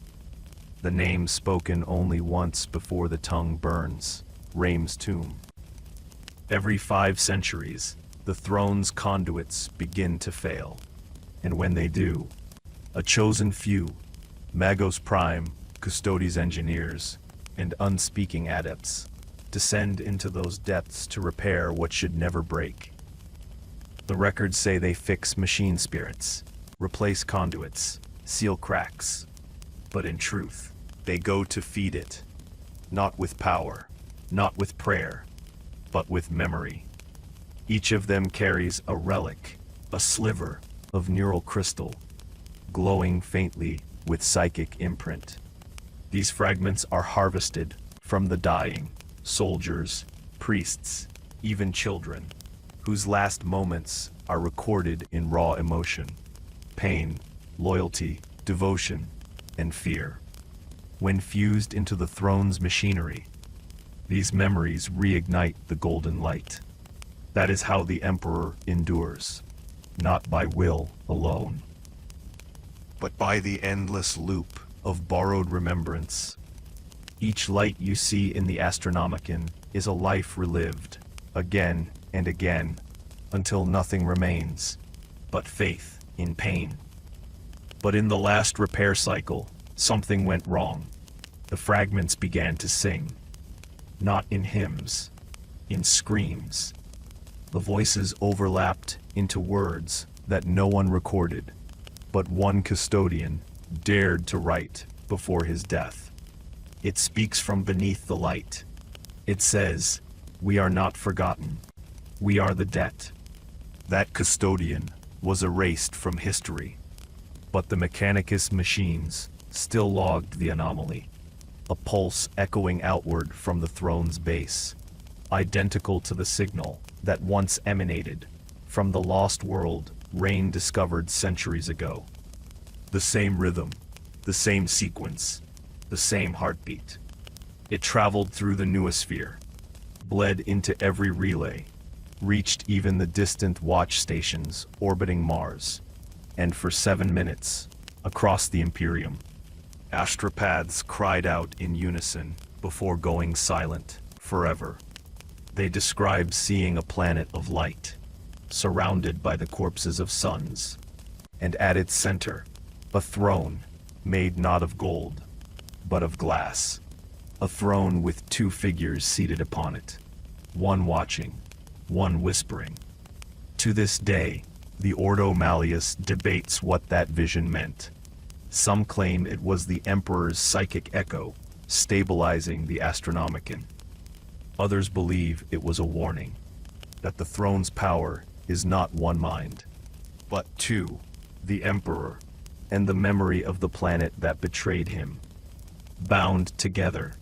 The name spoken only once before the tongue burns, Raim's tomb. Every 5 centuries, the throne's conduits begin to fail. And when they do, a chosen few, Magos Prime, Custodes engineers, and unspeaking adepts, descend into those depths to repair what should never break. The records say they fix machine spirits, replace conduits, seal cracks. But in truth, they go to feed it, not with power, not with prayer, but with memory. Each of them carries a relic, a sliver of neural crystal, glowing faintly with psychic imprint. These fragments are harvested from the dying, soldiers, priests, even children, whose last moments are recorded in raw emotion, pain, loyalty, devotion, and fear. When fused into the throne's machinery, these memories reignite the golden light. That is how the Emperor endures, not by will alone, but by the endless loop of borrowed remembrance. Each light you see in the Astronomicon is a life relived, again and again, until nothing remains but faith in pain. But in the last repair cycle, something went wrong. The fragments began to sing, not in hymns, in screams. The voices overlapped into words that no one recorded, but one custodian dared to write before his death. It speaks from beneath the light. It says, "We are not forgotten. We are the debt." That custodian was erased from history, but the Mechanicus machines still logged the anomaly, a pulse echoing outward from the throne's base, identical to the signal that once emanated from the lost world Rain discovered centuries ago. The same rhythm, the same sequence, the same heartbeat. It traveled through the noosphere, bled into every relay, reached even the distant watch stations orbiting Mars, and for 7 minutes, across the Imperium, astropaths cried out in unison before going silent forever. They described seeing a planet of light, surrounded by the corpses of suns, and at its center, a throne made not of gold, but of glass. A throne with 2 figures seated upon it, one watching, one whispering. To this day, the Ordo Malleus debates what that vision meant. Some claim it was the Emperor's psychic echo, stabilizing the Astronomicon. Others believe it was a warning, that the throne's power is not one mind, but 2, the Emperor, and the memory of the planet that betrayed him, bound together,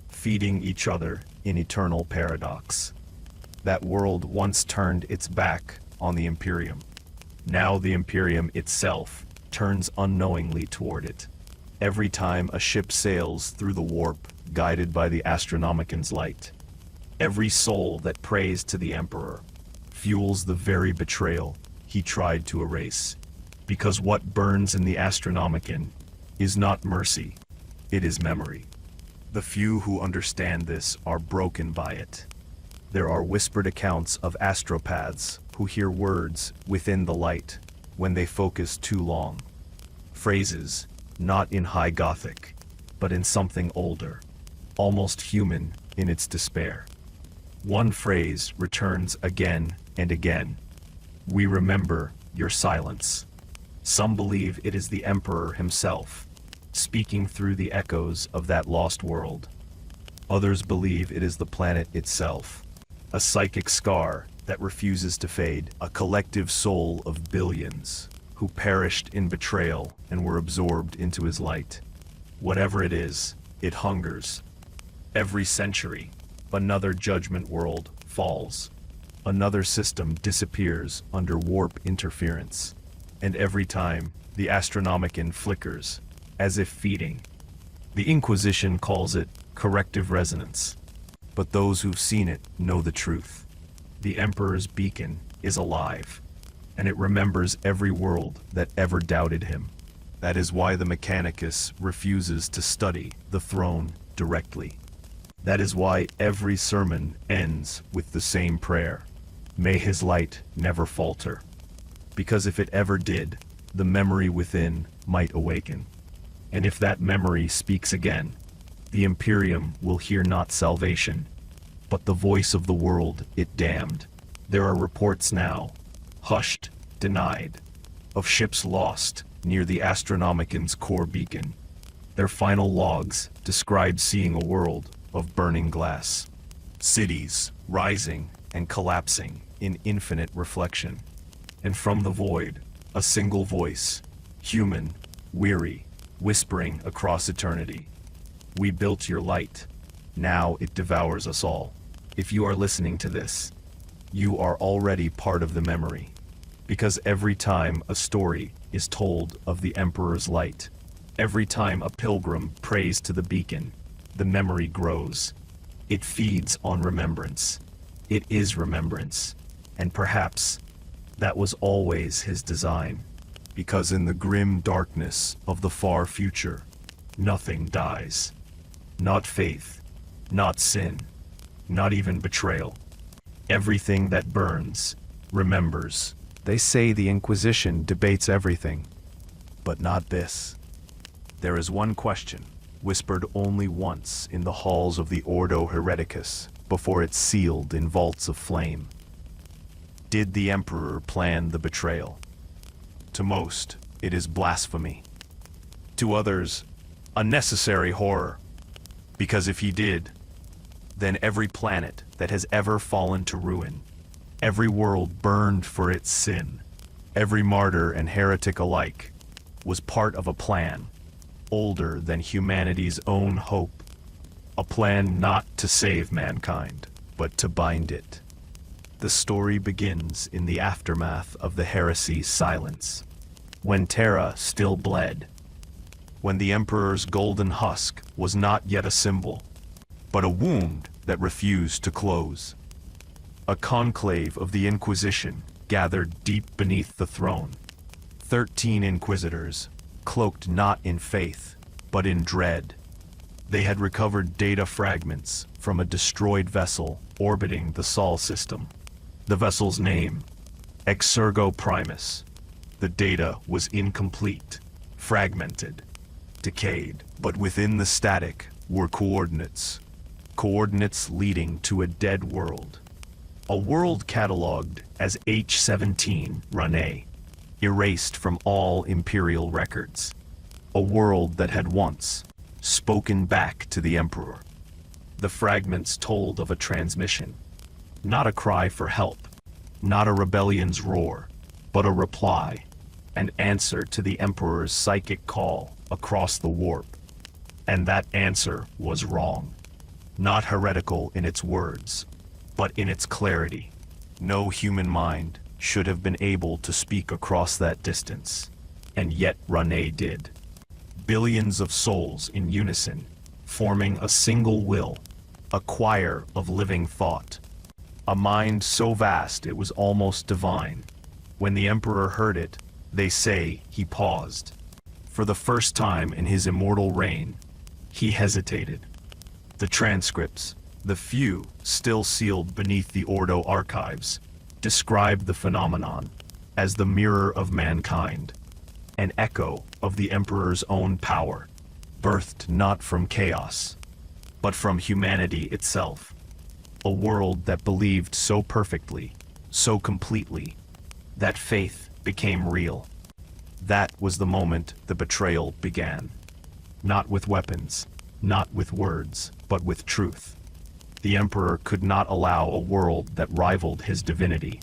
feeding each other in eternal paradox. That world once turned its back on the Imperium. Now the Imperium itself turns unknowingly toward it. Every time a ship sails through the warp guided by the Astronomicon's light, every soul that prays to the Emperor fuels the very betrayal he tried to erase. Because what burns in the Astronomicon is not mercy, it is memory. The few who understand this are broken by it. There are whispered accounts of astropaths who hear words within the light when they focus too long. Phrases, not in high Gothic, but in something older, almost human in its despair. One phrase returns again and again. "We remember your silence." Some believe it is the Emperor himself, speaking through the echoes of that lost world. Others believe it is the planet itself, a psychic scar that refuses to fade, a collective soul of billions who perished in betrayal and were absorbed into his light. Whatever it is, it hungers. Every century, another judgment world falls. Another system disappears under warp interference. And every time, the Astronomicon flickers, as if feeding. The Inquisition calls it corrective resonance. But those who've seen it know the truth. The Emperor's beacon is alive, and it remembers every world that ever doubted him. That is why the Mechanicus refuses to study the throne directly. That is why every sermon ends with the same prayer: may his light never falter. Because if it ever did, the memory within might awaken. And if that memory speaks again, the Imperium will hear not salvation, but the voice of the world it damned. There are reports now, hushed, denied, of ships lost near the Astronomican's core beacon. Their final logs describe seeing a world of burning glass, cities rising and collapsing in infinite reflection. And from the void, a single voice, human, weary, whispering across eternity. We built your light. Now it devours us all. If you are listening to this, you are already part of the memory. Because every time a story is told of the Emperor's light, every time a pilgrim prays to the beacon, the memory grows. It feeds on remembrance. It is remembrance. And perhaps that was always his design. Because in the grim darkness of the far future, nothing dies. Not faith, not sin, not even betrayal. Everything that burns remembers. They say the Inquisition debates everything, but not this. There is one question, whispered only once in the halls of the Ordo Hereticus, before it's sealed in vaults of flame. Did the Emperor plan the betrayal? To most, it is blasphemy. To others, a necessary horror. Because if he did, then every planet that has ever fallen to ruin, every world burned for its sin, every martyr and heretic alike, was part of a plan, older than humanity's own hope. A plan not to save mankind, but to bind it. The story begins in the aftermath of the heresy's silence, when Terra still bled, when the Emperor's golden husk was not yet a symbol, but a wound that refused to close. A conclave of the Inquisition gathered deep beneath the throne. 13 inquisitors, cloaked not in faith, but in dread. They had recovered data fragments from a destroyed vessel orbiting the Sol system. The vessel's name, Exergo Primus. The data was incomplete, fragmented, decayed, but within the static were coordinates. Coordinates leading to a dead world. A world catalogued as H17 Rane, erased from all Imperial records. A world that had once spoken back to the Emperor. The fragments told of a transmission, not a cry for help, not a rebellion's roar, but a reply, an answer to the Emperor's psychic call across the warp. And that answer was wrong. Not heretical in its words, but in its clarity. No human mind should have been able to speak across that distance, and yet Rane did. Billions of souls in unison, forming a single will, a choir of living thought. A mind so vast it was almost divine. When the Emperor heard it, they say he paused. For the first time in his immortal reign, he hesitated. The transcripts, the few still sealed beneath the Ordo archives, describe the phenomenon as the mirror of mankind, an echo of the Emperor's own power, birthed not from chaos, but from humanity itself. A world that believed so perfectly, so completely, that faith became real. That was the moment the betrayal began. Not with weapons, not with words, but with truth. The Emperor could not allow a world that rivaled his divinity,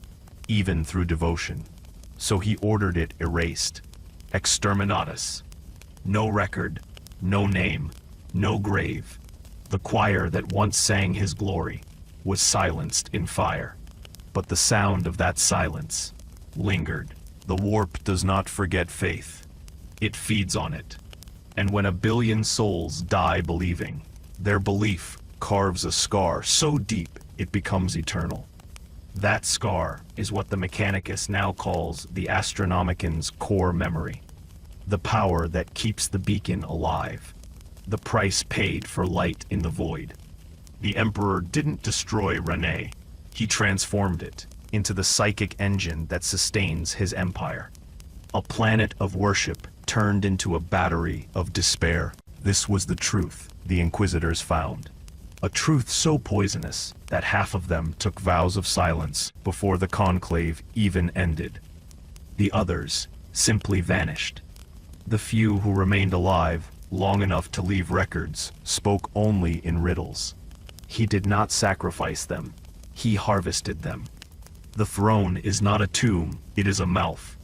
even through devotion. So he ordered it erased. Exterminatus. No record, no name, no grave. The choir that once sang his glory was silenced in fire. But the sound of that silence lingered. The warp does not forget faith. It feeds on it. And when 1 billion souls die believing, their belief carves a scar so deep it becomes eternal. That scar is what the Mechanicus now calls the Astronomican's core memory. The power that keeps the beacon alive. The price paid for light in the void. The Emperor didn't destroy Rane. He transformed it into the psychic engine that sustains his empire. A planet of worship turned into a battery of despair. This was the truth the Inquisitors found. A truth so poisonous that half of them took vows of silence before the conclave even ended. The others simply vanished. The few who remained alive long enough to leave records spoke only in riddles. He did not sacrifice them. He harvested them. The throne is not a tomb, it is a mouth.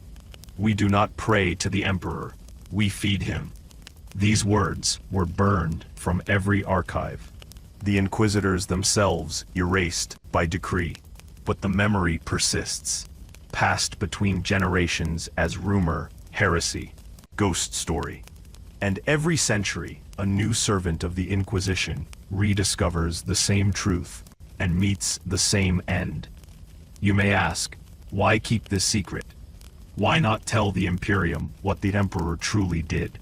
We do not pray to the emperor, we feed him. These words were burned from every archive. The Inquisitors themselves erased by decree, but the memory persists, passed between generations as rumor, heresy, ghost story. And every century, a new servant of the Inquisition rediscovers the same truth and meets the same end. You may ask, why keep this secret? Why not tell the Imperium what the Emperor truly did?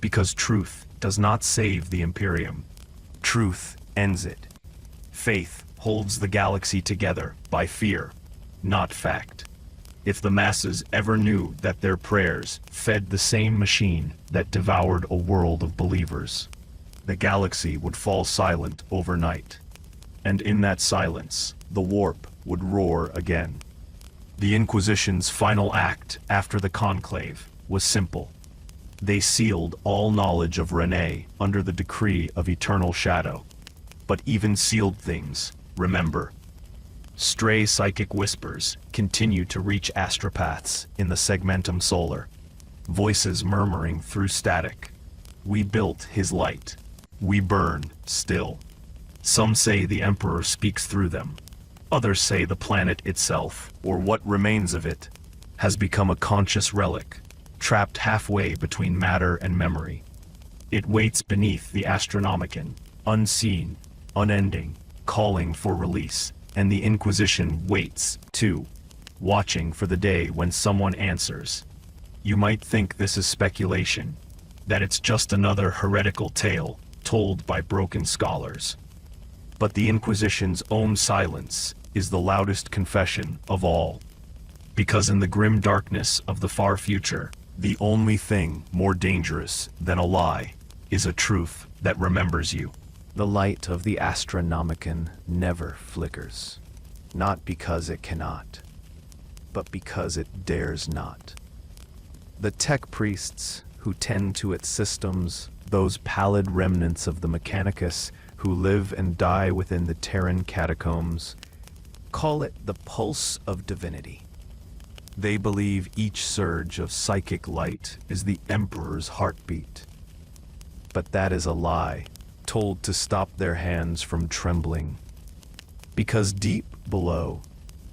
Because truth does not save the Imperium. Truth ends it. Faith holds the galaxy together by fear, not fact. If the masses ever knew that their prayers fed the same machine that devoured a world of believers, the galaxy would fall silent overnight. And in that silence, the warp would roar again. The Inquisition's final act after the conclave was simple. They sealed all knowledge of Renee under the decree of eternal shadow. But even sealed things, remember. Stray psychic whispers continue to reach astropaths in the segmentum solar. Voices murmuring through static. We built his light. We burn still. Some say the Emperor speaks through them. Others say the planet itself, or what remains of it, has become a conscious relic, trapped halfway between matter and memory. It waits beneath the Astronomicon, unseen, unending, calling for release, and the Inquisition waits, too, watching for the day when someone answers. You might think this is speculation, that it's just another heretical tale told by broken scholars. But the Inquisition's own silence is the loudest confession of all. Because in the grim darkness of the far future, the only thing more dangerous than a lie is a truth that remembers you. The light of the Astronomicon never flickers, not because it cannot, but because it dares not. The tech priests who tend to its systems, those pallid remnants of the Mechanicus who live and die within the Terran catacombs, call it the pulse of divinity. They believe each surge of psychic light is the Emperor's heartbeat. But that is a lie, told to stop their hands from trembling. Because deep below,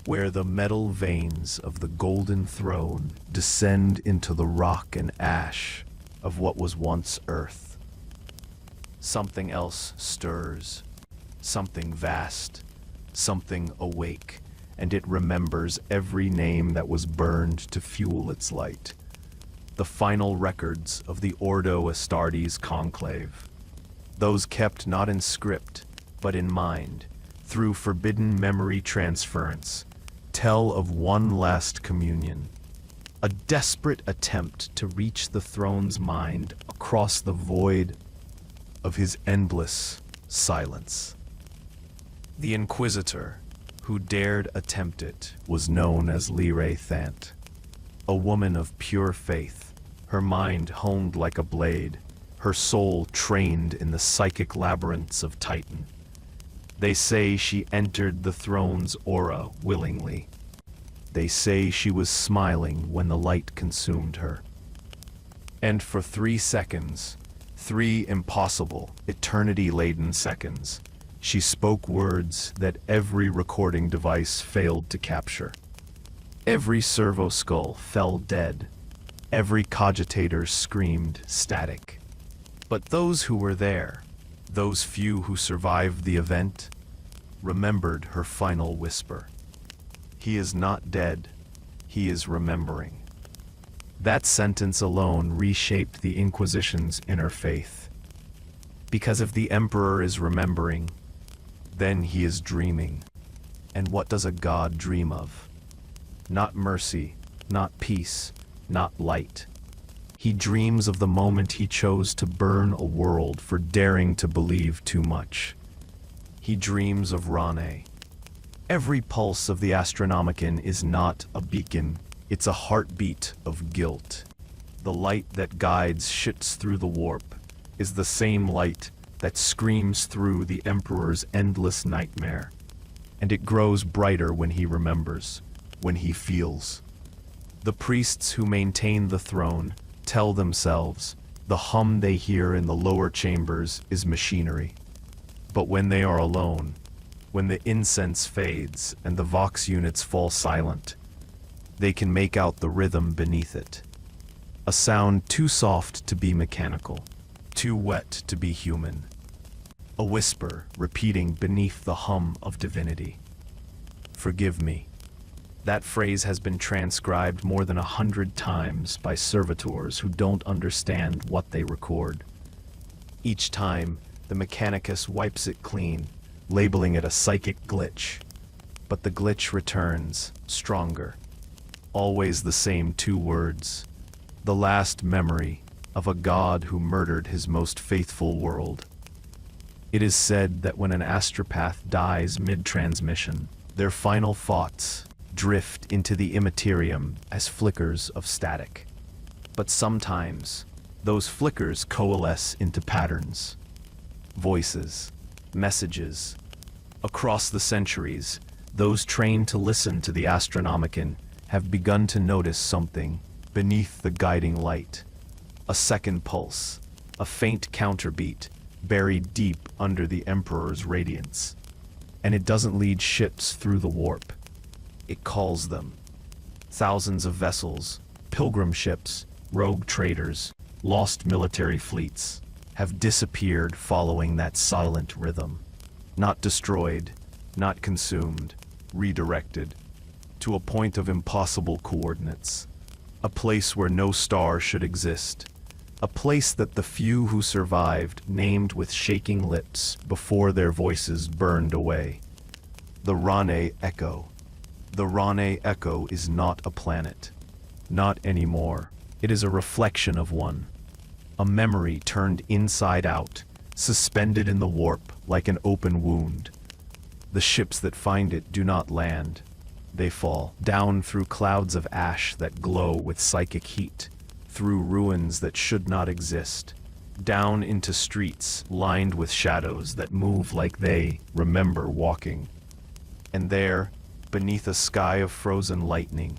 where the metal veins of the golden throne descend into the rock and ash of what was once Earth, something else stirs, something vast, something awake, and it remembers every name that was burned to fuel its light. The final records of the Ordo Astartes conclave. Those kept not in script, but in mind, through forbidden memory transference, tell of one last communion. A desperate attempt to reach the throne's mind across the void of his endless silence. The Inquisitor who dared attempt it was known as Lyrae Thant, a woman of pure faith, her mind honed like a blade, her soul trained in the psychic labyrinths of Titan. They say she entered the throne's aura willingly. They say she was smiling when the light consumed her. And for 3 seconds, 3 impossible, eternity-laden seconds, she spoke words that every recording device failed to capture. Every servo skull fell dead. Every cogitator screamed static. But those who were there, those few who survived the event, remembered her final whisper. He is not dead. He is remembering. That sentence alone reshaped the Inquisition's inner faith. Because if the Emperor is remembering, then he is dreaming. And what does a god dream of? Not mercy, not peace, not light. He dreams of the moment he chose to burn a world for daring to believe too much. He dreams of Rane. Every pulse of the Astronomicon is not a beacon, it's a heartbeat of guilt. The light that guides ships through the warp is the same light that screams through the Emperor's endless nightmare. And it grows brighter when he remembers, when he feels. The priests who maintain the throne tell themselves the hum they hear in the lower chambers is machinery. But when they are alone, when the incense fades and the vox units fall silent, they can make out the rhythm beneath it. A sound too soft to be mechanical, too wet to be human. A whisper repeating beneath the hum of divinity. Forgive me. That phrase has been transcribed more than 100 times by servitors who don't understand what they record. Each time, the Mechanicus wipes it clean, labeling it a psychic glitch. But the glitch returns, stronger. Always the same 2 words. The last memory of a god who murdered his most faithful world. It is said that when an astropath dies mid-transmission, their final thoughts drift into the immaterium as flickers of static. But sometimes, those flickers coalesce into patterns. Voices, messages. Across the centuries, those trained to listen to the Astronomicon have begun to notice something beneath the guiding light. A second pulse, a faint counterbeat, buried deep under the Emperor's radiance. And it doesn't lead ships through the warp. It calls them. Thousands of vessels, pilgrim ships, rogue traders, lost military fleets have disappeared following that silent rhythm. Not destroyed, not consumed, redirected to a point of impossible coordinates. A place where no star should exist. A place that the few who survived named with shaking lips before their voices burned away. The Rane Echo. The Rane Echo is not a planet. Not anymore. It is a reflection of one. A memory turned inside out, suspended in the warp like an open wound. The ships that find it do not land. They fall down through clouds of ash that glow with psychic heat, through ruins that should not exist, down into streets lined with shadows that move like they remember walking. And there, beneath a sky of frozen lightning,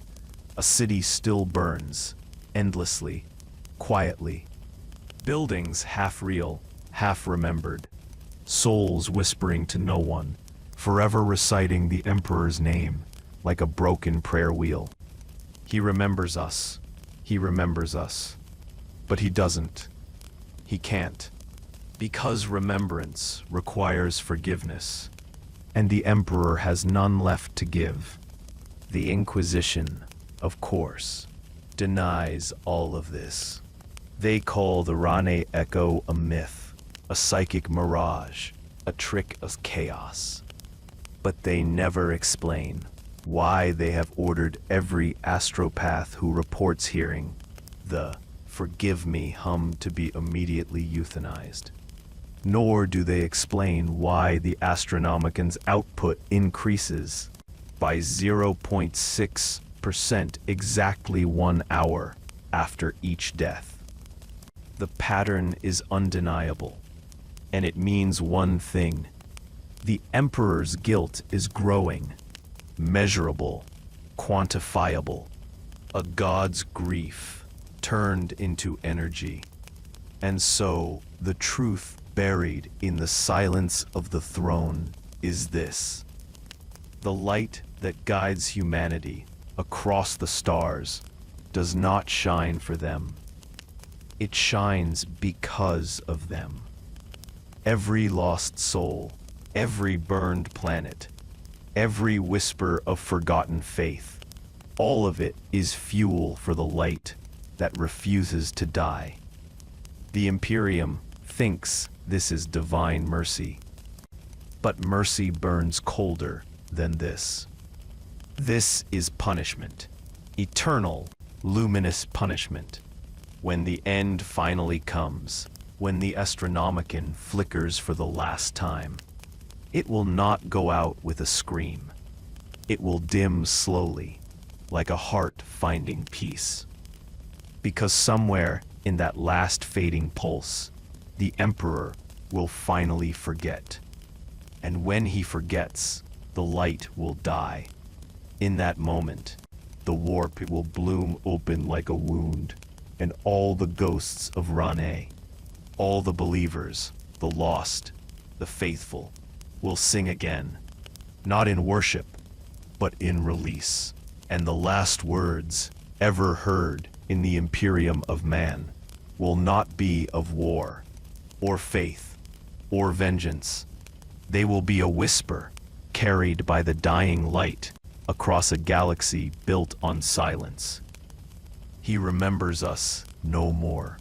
a city still burns, endlessly, quietly. Buildings half real, half remembered. Souls whispering to no one, forever reciting the Emperor's name, like a broken prayer wheel. He remembers us. He remembers us. But he doesn't. He can't. Because remembrance requires forgiveness. And the Emperor has none left to give. The Inquisition, of course, denies all of this. They call the Rane Echo a myth, a psychic mirage, a trick of chaos. But they never explain why they have ordered every astropath who reports hearing the "forgive me" hum to be immediately euthanized. Nor do they explain why the Astronomicon's output increases by 0.6% exactly 1 hour after each death. The pattern is undeniable, and it means one thing. The Emperor's guilt is growing, measurable, quantifiable, a god's grief turned into energy. And so, the truth buried in the silence of the throne is this. The light that guides humanity across the stars does not shine for them. It shines because of them. Every lost soul, every burned planet, every whisper of forgotten faith, all of it is fuel for the light that refuses to die. The Imperium thinks this is divine mercy. But mercy burns colder than this. This is punishment, eternal, luminous punishment. When the end finally comes, when the Astronomicon flickers for the last time, it will not go out with a scream. It will dim slowly, like a heart finding peace. Because somewhere in that last fading pulse, the Emperor will finally forget. And when he forgets, the light will die. In that moment, the warp will bloom open like a wound, and all the ghosts of Rane, all the believers, the lost, the faithful, will sing again, not in worship, but in release. And the last words ever heard in the Imperium of man will not be of war, or faith, or vengeance. They will be a whisper carried by the dying light across a galaxy built on silence. He remembers us no more.